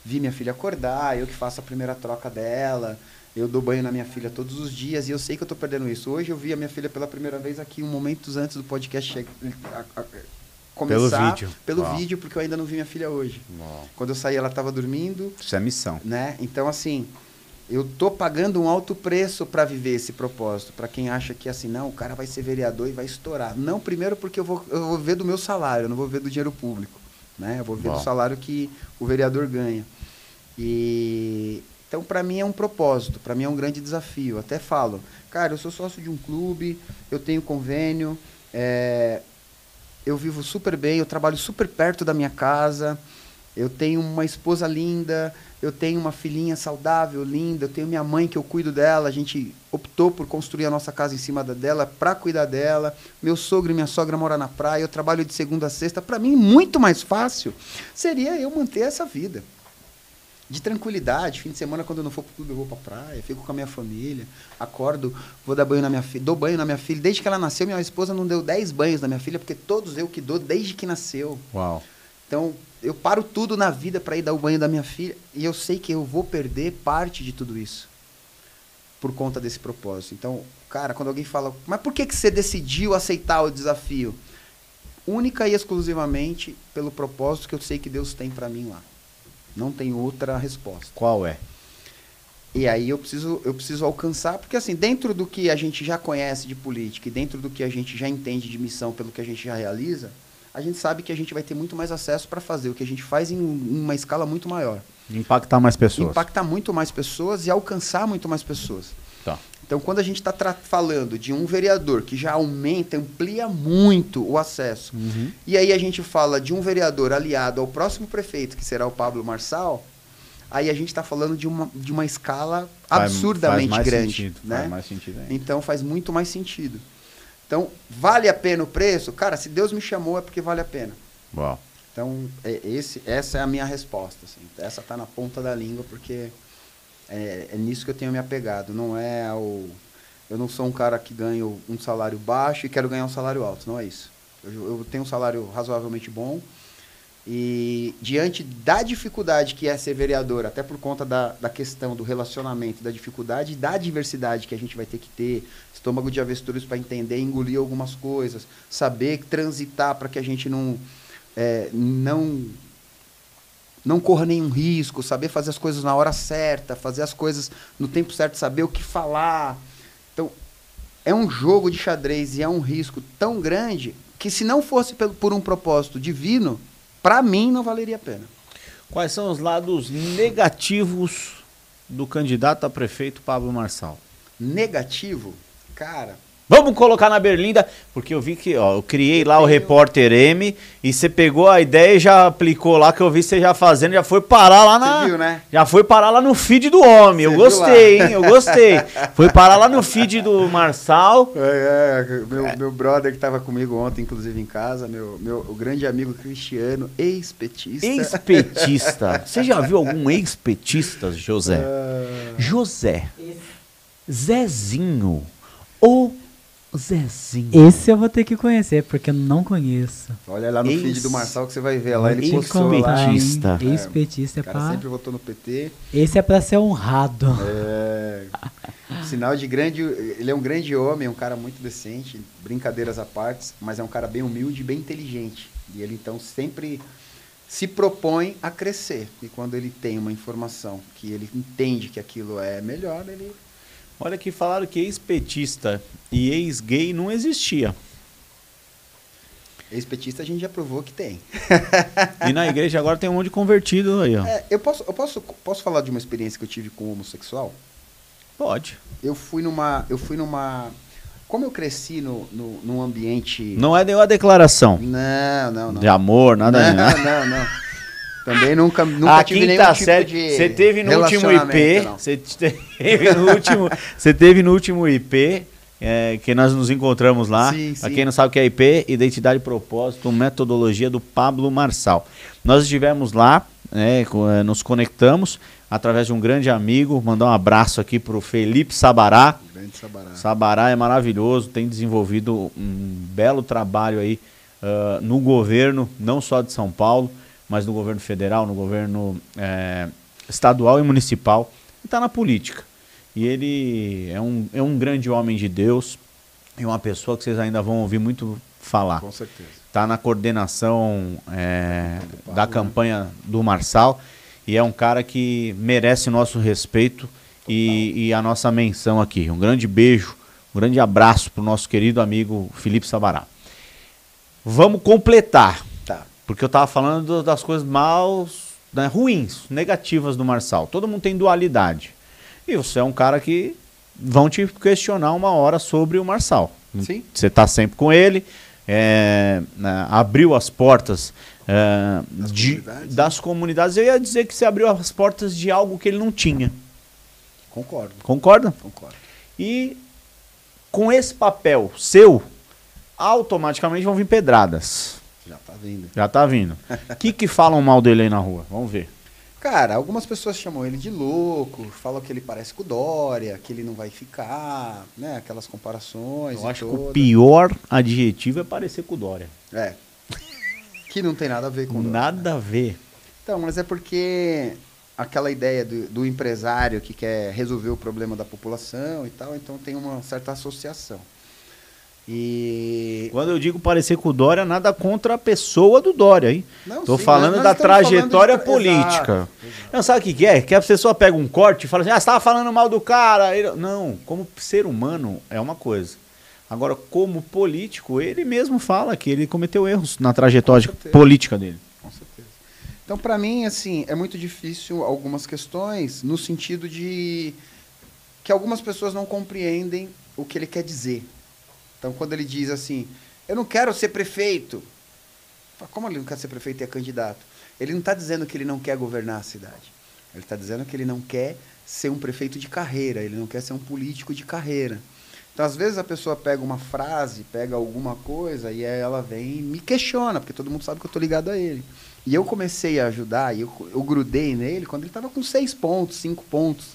vi minha filha acordar, eu que faço a primeira troca dela, eu dou banho na minha filha todos os dias, e eu sei que eu estou perdendo isso. Hoje eu vi a minha filha pela primeira vez aqui, momentos antes do podcast começar. Pelo Uau. vídeo, porque eu ainda não vi minha filha hoje. Uau. Quando eu saí, ela estava dormindo, Isso é missão. né? Então, assim, eu tô pagando um alto preço para viver esse propósito. Para quem acha que, assim, não, o cara vai ser vereador e vai estourar. Não, primeiro porque eu vou ver do meu salário, eu não vou ver do dinheiro público, né? Eu vou ver Bom. do salário que o vereador ganha. Então, para mim é um propósito, para mim é um grande desafio. Até falo, cara, eu sou sócio de um clube, eu tenho convênio, eu vivo super bem, eu trabalho super perto da minha casa, eu tenho uma esposa linda, eu tenho uma filhinha saudável, linda, eu tenho minha mãe que eu cuido dela, a gente optou por construir a nossa casa em cima dela para cuidar dela, meu sogro e minha sogra moram na praia, eu trabalho de segunda a sexta. Para mim, muito mais fácil seria eu manter essa vida de tranquilidade. Fim de semana, quando eu não for pro clube, eu vou pra praia, fico com a minha família, acordo, vou dar banho na minha filha, dou banho na minha filha. Desde que ela nasceu, minha esposa não deu 10 banhos na minha filha, porque todos eu que dou desde que nasceu. Uau. Então, eu paro tudo na vida para ir dar o banho da minha filha, e eu sei que eu vou perder parte de tudo isso por conta desse propósito. Então, cara, quando alguém fala, mas por que você decidiu aceitar o desafio? Única e exclusivamente pelo propósito que eu sei que Deus tem para mim lá. Não tem outra resposta. Qual é? E aí eu preciso alcançar, porque assim, dentro do que a gente já conhece de política e dentro do que a gente já entende de missão, pelo que a gente já realiza, a gente sabe que a gente vai ter muito mais acesso para fazer o que a gente faz em uma escala muito maior. Impactar mais pessoas. Impactar muito mais pessoas e alcançar muito mais pessoas. Tá. Então, quando a gente está falando de um vereador que já amplia muito o acesso, e aí a gente fala de um vereador aliado ao próximo prefeito, que será o Pablo Marçal, aí a gente está falando de uma escala absurdamente faz mais grande. Sentido, né? Faz mais sentido ainda. Então, faz muito mais sentido. Então, vale a pena o preço? Cara, se Deus me chamou é porque vale a pena. Uau. Então, essa é a minha resposta. Assim. Essa está na ponta da língua, porque é nisso que eu tenho me apegado. Eu não sou um cara que ganha um salário baixo e quero ganhar um salário alto. Não é isso. Eu tenho um salário razoavelmente bom, E diante da dificuldade que é ser vereador, até por conta da questão do relacionamento, da dificuldade e da diversidade que a gente vai ter que ter, estômago de avestruz para entender, engolir algumas coisas, saber transitar para que a gente não corra nenhum risco, saber fazer as coisas na hora certa, fazer as coisas no tempo certo, saber o que falar. Então, é um jogo de xadrez e é um risco tão grande que se não fosse por um propósito divino, para mim não valeria a pena. Quais são os lados negativos do candidato a prefeito Pablo Marçal? Negativo? Cara... Vamos colocar na berlinda, porque eu vi que, ó, eu criei lá o Repórter M e você pegou a ideia e já aplicou lá, que eu vi você já fazendo, já foi parar lá na... Você viu, né? Já foi parar lá no feed do homem, eu gostei, hein, eu gostei. Foi parar lá no feed do Marçal. Meu brother que estava comigo ontem, inclusive em casa, o grande amigo Cristiano, ex-petista. Ex-petista. Você já viu algum ex-petista, José? José. Zezinho. Ou Zezinho. Esse eu vou ter que conhecer, porque eu não conheço. Olha lá no feed do Marçal que você vai ver. Lá ele postou lá. Ex-petista. Ex-petista é O cara sempre votou no PT. Esse é pra ser honrado. Sinal de grande... Ele é um grande homem, um cara muito decente, brincadeiras à parte, mas é um cara bem humilde e bem inteligente. E ele, então, sempre se propõe a crescer. E quando ele tem uma informação que ele entende que aquilo é melhor, ele... Olha que falaram que ex-petista e ex-gay não existia. Ex-petista a gente já provou que tem. E na igreja agora tem um monte de convertido aí, ó. Eu posso falar de uma experiência que eu tive com homossexual? Pode. Eu fui numa... Como eu cresci num ambiente... Não é nenhuma declaração. Não. De amor, nada disso. Não. Também nunca A tive quinta nenhum tipo série, de você teve no último IP, não. você teve no último IP, que nós nos encontramos lá. Sim, Pra sim. quem não sabe o que é IP, Identidade e Propósito, metodologia do Pablo Marçal. Nós estivemos lá, nos conectamos através de um grande amigo, mandar um abraço aqui pro Felipe Sabará. Grande Sabará. Sabará é maravilhoso, tem desenvolvido um belo trabalho aí no governo, não só de São Paulo, mas no governo federal, no governo estadual e municipal, e está na política. E ele é um grande homem de Deus, e uma pessoa que vocês ainda vão ouvir muito falar. Com certeza. Está na coordenação da campanha do Marçal, e é um cara que merece o nosso respeito e a nossa menção aqui. Um grande beijo, um grande abraço para o nosso querido amigo Felipe Sabará. Vamos completar. Tá. Porque eu tava falando das coisas ruins, negativas do Marçal. Todo mundo tem dualidade. E você é um cara que vão te questionar uma hora sobre o Marçal. Sim. Você tá sempre com ele, abriu as portas das comunidades. Eu ia dizer que você abriu as portas de algo que ele não tinha. Concordo. Concorda? Concordo. E com esse papel seu, automaticamente vão vir pedradas. Já tá vindo. Já tá vindo. O que falam mal dele aí na rua? Vamos ver. Cara, algumas pessoas chamam ele de louco, falam que ele parece com o Dória, que ele não vai ficar, né? Aquelas comparações. Eu acho que o pior adjetivo é parecer com o Dória. Que não tem nada a ver com o Dória. Nada a ver. Então, mas é porque aquela ideia do empresário que quer resolver o problema da população e tal, então tem uma certa associação. E quando eu digo parecer com o Dória, nada contra a pessoa do Dória, hein? Não, tô sim, falando nós da estamos trajetória falando de... política. Exato. Não, sabe o que é? Que a pessoa pega um corte e fala assim, você estava falando mal do cara. Não, como ser humano é uma coisa. Agora, como político, ele mesmo fala que ele cometeu erros na trajetória política dele. Com certeza. Então, para mim, assim, é muito difícil algumas questões no sentido de que algumas pessoas não compreendem o que ele quer dizer. Então, quando ele diz assim, eu não quero ser prefeito. Como ele não quer ser prefeito e é candidato? Ele não está dizendo que ele não quer governar a cidade. Ele está dizendo que ele não quer ser um prefeito de carreira, ele não quer ser um político de carreira. Então, às vezes, a pessoa pega uma frase, pega alguma coisa, e aí ela vem e me questiona, porque todo mundo sabe que eu estou ligado a ele. E eu comecei a ajudar, e eu grudei nele quando ele estava com 6 pontos, 5 pontos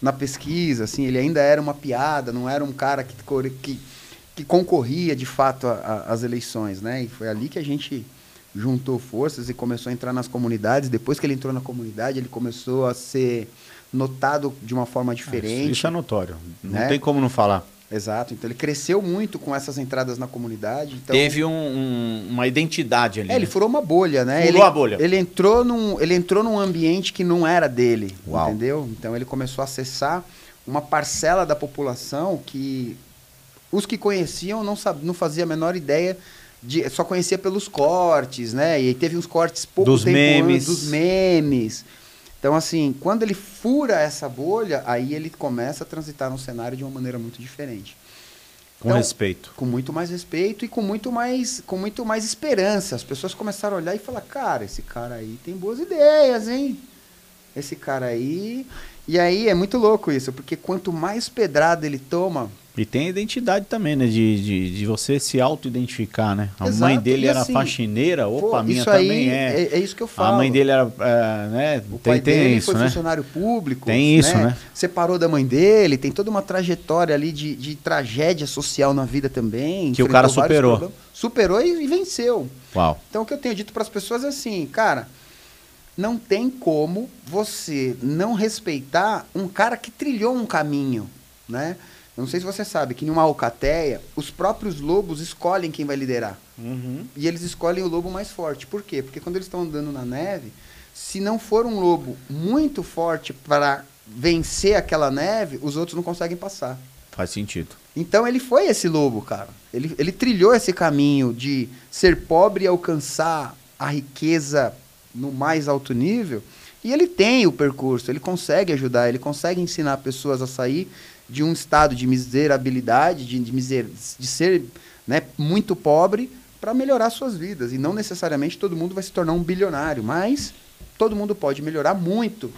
na pesquisa. Assim, ele ainda era uma piada, não era um cara que concorria, de fato, às eleições, né? E foi ali que a gente juntou forças e começou a entrar nas comunidades. Depois que ele entrou na comunidade, ele começou a ser notado de uma forma diferente. Isso é notório. Não Né? tem como não falar. Exato. Então ele cresceu muito com essas entradas na comunidade. Então, Teve uma identidade ali. ele furou uma bolha, né? Furou a bolha. Ele entrou num ambiente que não era dele, Uau. entendeu? Então ele começou a acessar uma parcela da população que os que conheciam não fazia a menor ideia só conhecia pelos cortes, né? E aí teve uns cortes pouco Dos tempo memes. antes, dos memes. Então, assim, quando ele fura essa bolha, aí ele começa a transitar no cenário de uma maneira muito diferente. Com Então, respeito. Com muito mais respeito e com muito mais esperança. As pessoas começaram a olhar e falar, cara, esse cara aí tem boas ideias, hein? Esse cara aí... E aí é muito louco isso, porque quanto mais pedrada ele toma... E tem a identidade também, né? De você se auto-identificar, né? A Exato, mãe dele e era assim, faxineira, opa, a minha isso aí também é. É isso que eu falo. A mãe dele era, né? O pai Tem dele isso, foi né? funcionário público. Tem isso, né? Separou da mãe dele, tem toda uma trajetória ali de tragédia social na vida também. Que o cara enfrentou vários superou. problemas. Superou e venceu. Uau. Então o que eu tenho dito para as pessoas é assim, cara, não tem como você não respeitar um cara que trilhou um caminho, né? Eu não sei se você sabe que em uma alcateia, os próprios lobos escolhem quem vai liderar. Uhum. E eles escolhem o lobo mais forte. Por quê? Porque quando eles estão andando na neve, se não for um lobo muito forte para vencer aquela neve, os outros não conseguem passar. Faz sentido. Então ele foi esse lobo, cara. Ele trilhou esse caminho de ser pobre e alcançar a riqueza no mais alto nível. E ele tem o percurso, ele consegue ajudar, ele consegue ensinar pessoas a sair de um estado de miserabilidade, de ser, né, muito pobre, para melhorar suas vidas. E não necessariamente todo mundo vai se tornar um bilionário, mas todo mundo pode melhorar muito,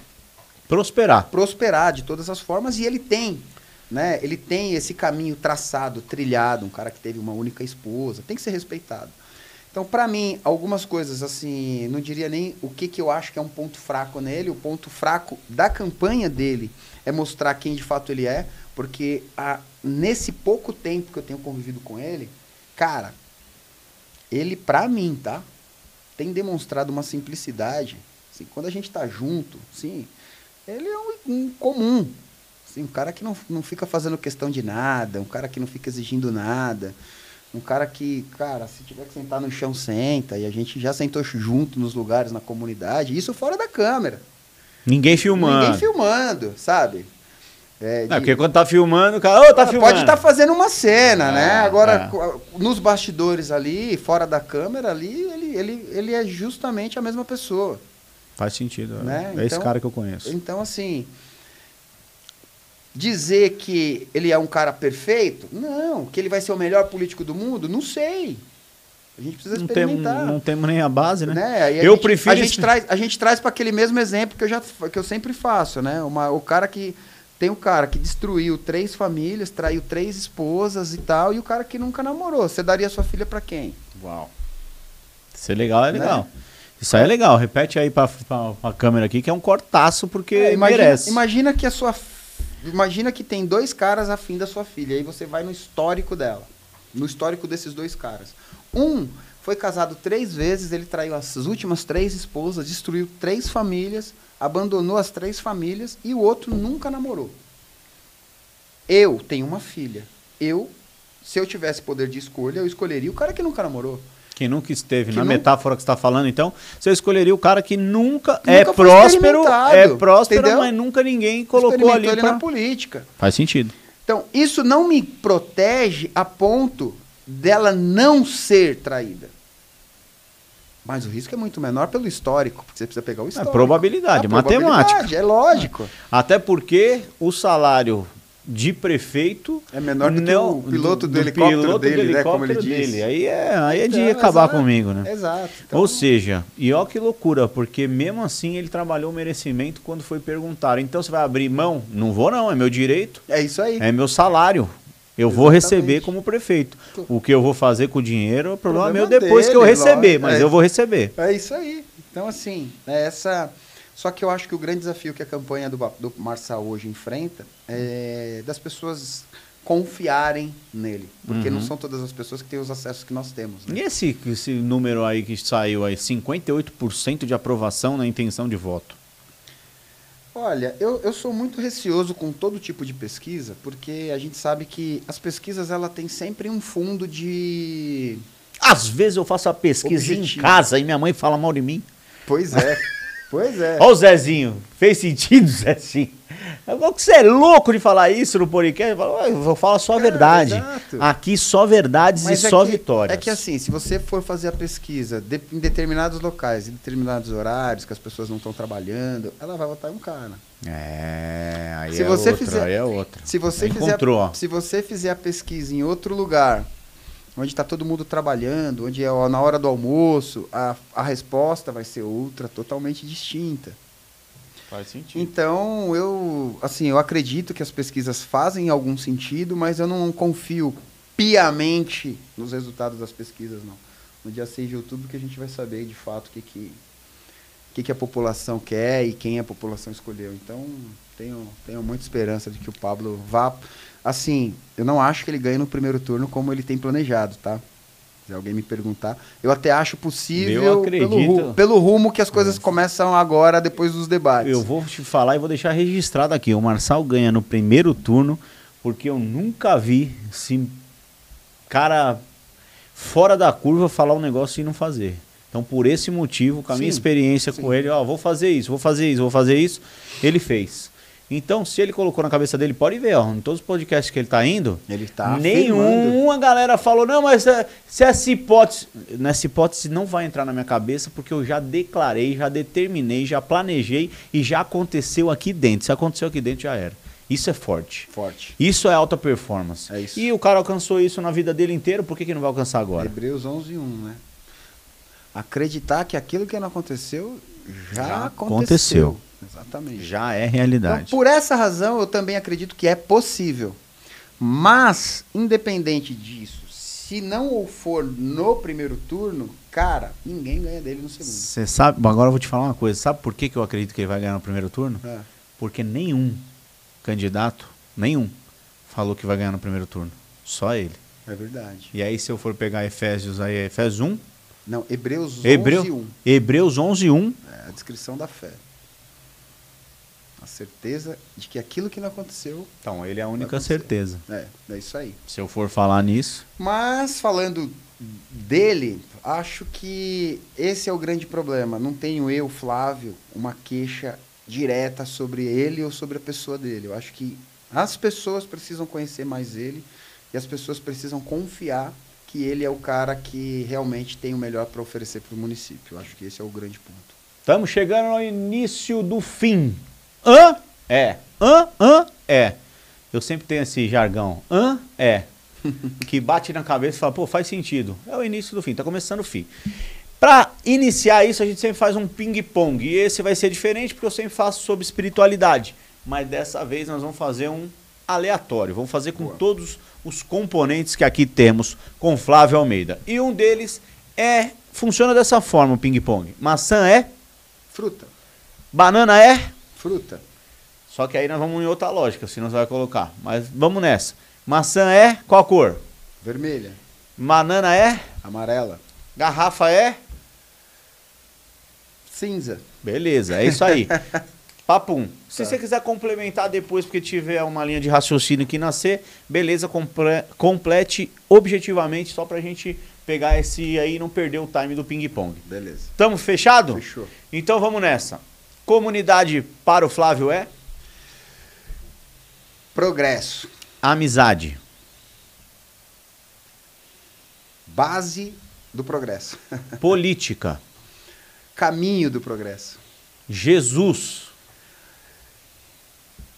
prosperar de todas as formas, e ele tem, né? Ele tem esse caminho traçado, trilhado, um cara que teve uma única esposa, tem que ser respeitado. Então, para mim, algumas coisas, assim, não diria nem o que eu acho que é um ponto fraco nele. O ponto fraco da campanha dele é mostrar quem de fato ele é, porque nesse pouco tempo que eu tenho convivido com ele, cara, ele, pra mim, tá? Tem demonstrado uma simplicidade. Assim, quando a gente tá junto, sim, ele é um comum. Assim, um cara que não fica fazendo questão de nada, um cara que não fica exigindo nada. Um cara que, cara, se tiver que sentar no chão, senta. E a gente já sentou junto nos lugares, na comunidade. Isso fora da câmera. Ninguém filmando. Ninguém filmando, sabe? Porque quando tá filmando, o cara, tá filmando. Pode estar fazendo uma cena, né? Agora, nos bastidores ali, fora da câmera ali, ele é justamente a mesma pessoa. Faz sentido. Né? É esse cara que eu conheço. Então, assim... Dizer que ele é um cara perfeito? Não. Que ele vai ser o melhor político do mundo? Não sei. A gente precisa experimentar. Não temos nem a base, né? E eu prefiro... A gente traz para aquele mesmo exemplo que eu sempre faço, né? O cara que... Tem um cara que destruiu 3 famílias, traiu 3 esposas e tal, e o cara que nunca namorou. Você daria sua filha para quem? Uau. Isso é legal, é legal. Né? Isso aí é legal. Repete aí pra câmera aqui, que é um cortaço, porque merece. Imagina que tem 2 caras afim da sua filha, aí você vai no histórico dela, no histórico desses 2 caras. Um foi casado 3 vezes, ele traiu as últimas 3 esposas, destruiu 3 famílias, abandonou as 3 famílias, e o outro nunca namorou. Eu tenho uma filha. Se eu tivesse poder de escolha, eu escolheria o cara que nunca namorou. Que nunca esteve, na metáfora que você está falando, então, você escolheria o cara que nunca foi próspero, entendeu? mas nunca ninguém colocou ali ele na política. Faz sentido. Então, isso não me protege a ponto dela não ser traída. Mas o risco é muito menor pelo histórico, porque você precisa pegar o histórico. É probabilidade, matemática. É lógico. Até porque o salário de prefeito é menor do que o piloto do helicóptero dele, né, como ele diz. Aí é de acabar comigo, né? Exato. Então... Ou seja, e ó que loucura, porque mesmo assim ele trabalhou o merecimento quando foi perguntado. Então você vai abrir mão? Não vou não, é meu direito. É isso aí. É meu salário. Eu vou receber como prefeito. O que eu vou fazer com o dinheiro, o problema é meu depois que eu receber, mas eu vou receber. É isso aí. Então, assim, Só que eu acho que o grande desafio que a campanha do Marçal hoje enfrenta é das pessoas confiarem nele. Porque não Uhum. são todas as pessoas que têm os acessos que nós temos. Né? E esse número aí que saiu aí, 58% de aprovação na intenção de voto? Olha, eu sou muito receoso com todo tipo de pesquisa, porque a gente sabe que as pesquisas ela tem sempre um fundo de... Às vezes eu faço a pesquisa em Objetivo. casa e minha mãe fala mal de mim. Pois é, pois é. Ó o Zezinho, fez sentido, Zezinho? Agora que você é louco de falar isso no podcast, eu vou falar só a verdade. exato. Aqui só verdades Mas e é só que- vitórias. É que assim, se você for fazer a pesquisa em determinados locais, em determinados horários, que as pessoas não estão trabalhando, ela vai votar em um cara. Aí Se é você outra, fizer- aí é outra. Se você, Encontrou, ó. se você fizer a pesquisa em outro lugar, onde está todo mundo trabalhando, onde é na hora do almoço, a resposta vai ser outra, totalmente distinta. Faz sentido. Então, eu acredito que as pesquisas fazem algum sentido, mas eu não confio piamente nos resultados das pesquisas, não. No dia 6 de outubro que a gente vai saber, de fato, o que a população quer e quem a população escolheu. Então, tenho muita esperança de que o Pablo vá... Assim, eu não acho que ele ganhe no primeiro turno como ele tem planejado, tá? Se alguém me perguntar. Eu até acho possível Eu acredito. pelo rumo que as coisas começam agora, depois dos debates. Eu vou te falar e vou deixar registrado aqui. O Marçal ganha no primeiro turno, porque eu nunca vi esse cara fora da curva falar um negócio e não fazer. Então, por esse motivo, com a minha Sim, experiência sim. com ele, ó, vou fazer isso, vou fazer isso, vou fazer isso, ele fez. Então, se ele colocou na cabeça dele, pode ver, ó, em todos os podcasts que ele tá indo, Ele tá afirmando. nenhuma galera falou, não, mas se essa hipótese... Nessa hipótese não vai entrar na minha cabeça, porque eu já declarei, já determinei, já planejei e já aconteceu aqui dentro. Se aconteceu aqui dentro, já era. Isso é forte. Forte. Isso é alta performance. É isso. E o cara alcançou isso na vida dele inteira, por que não vai alcançar agora? Hebreus 11:1, né? Acreditar que aquilo que não aconteceu já aconteceu. Exatamente. Já é Então, realidade. por essa razão, eu também acredito que é possível. Mas, independente disso, se não for no primeiro turno, cara, ninguém ganha dele no segundo. Você sabe, agora eu vou te falar uma coisa. Sabe por que eu acredito que ele vai ganhar no primeiro turno? É. Porque nenhum candidato, falou que vai ganhar no primeiro turno. Só ele. É verdade. E aí, se eu for pegar Efésios, aí é Efésios 1, Não, Hebreus 11:1. Hebreus 11:1. É a descrição da fé. A certeza de que aquilo que não aconteceu, Então, ele é a única Vai acontecer. certeza. é isso aí. Se eu for falar nisso, Mas, falando dele, acho que esse é o grande problema. Não tenho eu, Flávio, uma queixa direta sobre ele ou sobre a pessoa dele. Eu acho que as pessoas precisam conhecer mais ele e as pessoas precisam confiar que ele é o cara que realmente tem o melhor para oferecer para o município. Eu acho que esse é o grande ponto. estamos chegando no início do fim. É. É. Eu sempre tenho esse jargão. É. Que bate na cabeça e fala, pô, faz sentido. É o início do fim, tá começando o fim. Pra iniciar isso, a gente sempre faz um ping-pong. E esse vai ser diferente porque eu sempre faço sobre espiritualidade. Mas dessa vez nós vamos fazer um aleatório. Vamos fazer com todos os componentes que aqui temos com Flávio Almeida. E um deles funciona dessa forma o ping-pong. Maçã é, Fruta. banana é. Fruta. Só que aí nós vamos em outra lógica, senão você vai colocar. Mas vamos nessa. Maçã é qual cor? Vermelha. Banana é? Amarela. Garrafa é? Cinza. Beleza, é isso aí. Papum. Se Tá. você quiser complementar depois, porque tiver uma linha de raciocínio que nascer, beleza, complete objetivamente, só pra gente pegar esse aí e não perder o time do ping-pong. Beleza. Tamo fechado? Fechou. Então vamos nessa. Comunidade para o Flávio é? Progresso. Amizade. Base do progresso. Política. Caminho do progresso. Jesus.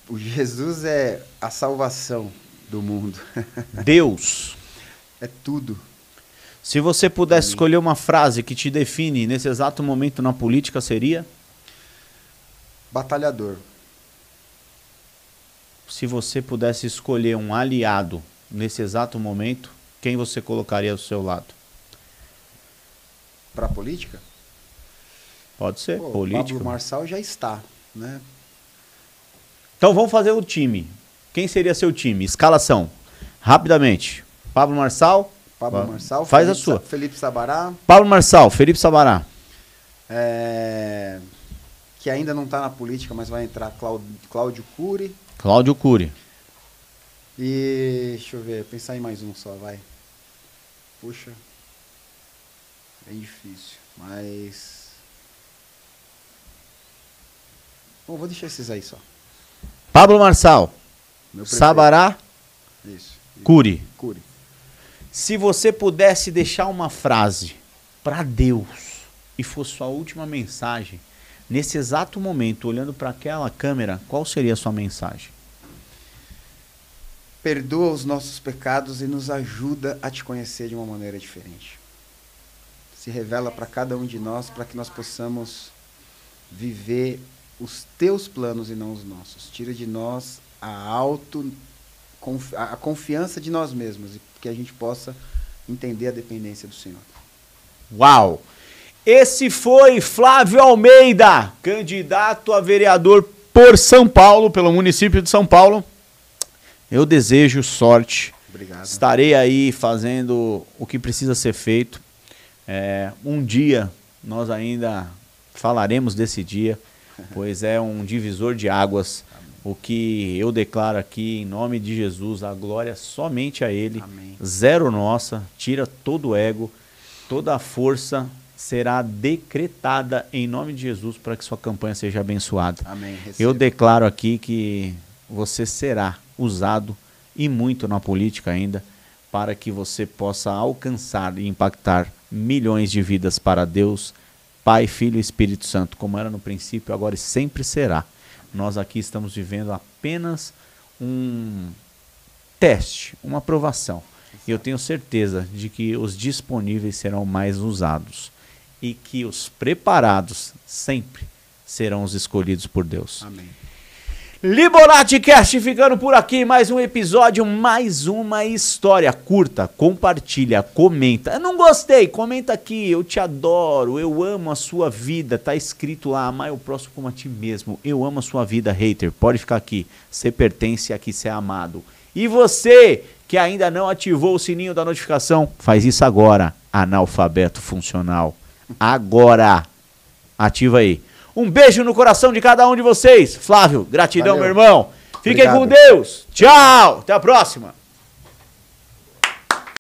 O Jesus é a salvação do mundo. Deus. É tudo. Se você pudesse escolher uma frase que te define nesse exato momento na política, seria? Batalhador. Se você pudesse escolher um aliado nesse exato momento, quem você colocaria ao seu lado? Para a política? Pode ser, Pô, política. Pablo Marçal já está, né? Então vamos fazer o time. Quem seria seu time? Escalação. Rapidamente. Pablo Marçal. Pablo Marçal. Faz Felipe a sua. Felipe Sabará. Pablo Marçal, Felipe Sabará. Que ainda não está na política, mas vai entrar Cláudio Cury. Cláudio Cury. E deixa eu ver, pensar em mais um só, vai. Puxa. Bem difícil, mas... Bom, vou deixar esses aí só. Pablo Marçal. Meu prefeito. Sabará. Isso. Cury. Cury. Se você pudesse deixar uma frase para Deus e fosse sua última mensagem, nesse exato momento, olhando para aquela câmera, qual seria a sua mensagem? Perdoa os nossos pecados e nos ajuda a te conhecer de uma maneira diferente. Se revela para cada um de nós para que nós possamos viver os teus planos e não os nossos. Tira de nós a confiança de nós mesmos e que a gente possa entender a dependência do Senhor. Uau! Esse foi Flávio Almeida, candidato a vereador por São Paulo, pelo município de São Paulo. Eu desejo sorte. Obrigado. Estarei aí fazendo o que precisa ser feito. Um dia nós ainda falaremos desse dia, pois é um divisor de águas. O que eu declaro aqui em nome de Jesus, a glória somente a Ele. Amém. Zero nossa, tira todo o ego, toda a força será decretada em nome de Jesus para que sua campanha seja abençoada. Amém. Receba. Eu declaro aqui que você será usado e muito na política ainda para que você possa alcançar e impactar milhões de vidas para Deus, Pai, Filho e Espírito Santo, como era no princípio, agora e sempre será. Nós aqui estamos vivendo apenas um teste, uma aprovação. E eu tenho certeza de que os disponíveis serão mais usados e que os preparados sempre serão os escolhidos por Deus. Amém. Liboratcast ficando por aqui, mais um episódio, mais uma história. Curta, compartilha, comenta. Eu não gostei, comenta aqui, eu te adoro, eu amo a sua vida, tá escrito lá, amar o próximo como a ti mesmo. Eu amo a sua vida, hater, pode ficar aqui, você pertence aqui, você é amado. E você que ainda não ativou o sininho da notificação, faz isso agora, analfabeto funcional. Agora, ativa aí. Um beijo no coração de cada um de vocês. Flávio, gratidão, Valeu. meu irmão. Fiquem Obrigado. com Deus. Tchau. Até a próxima.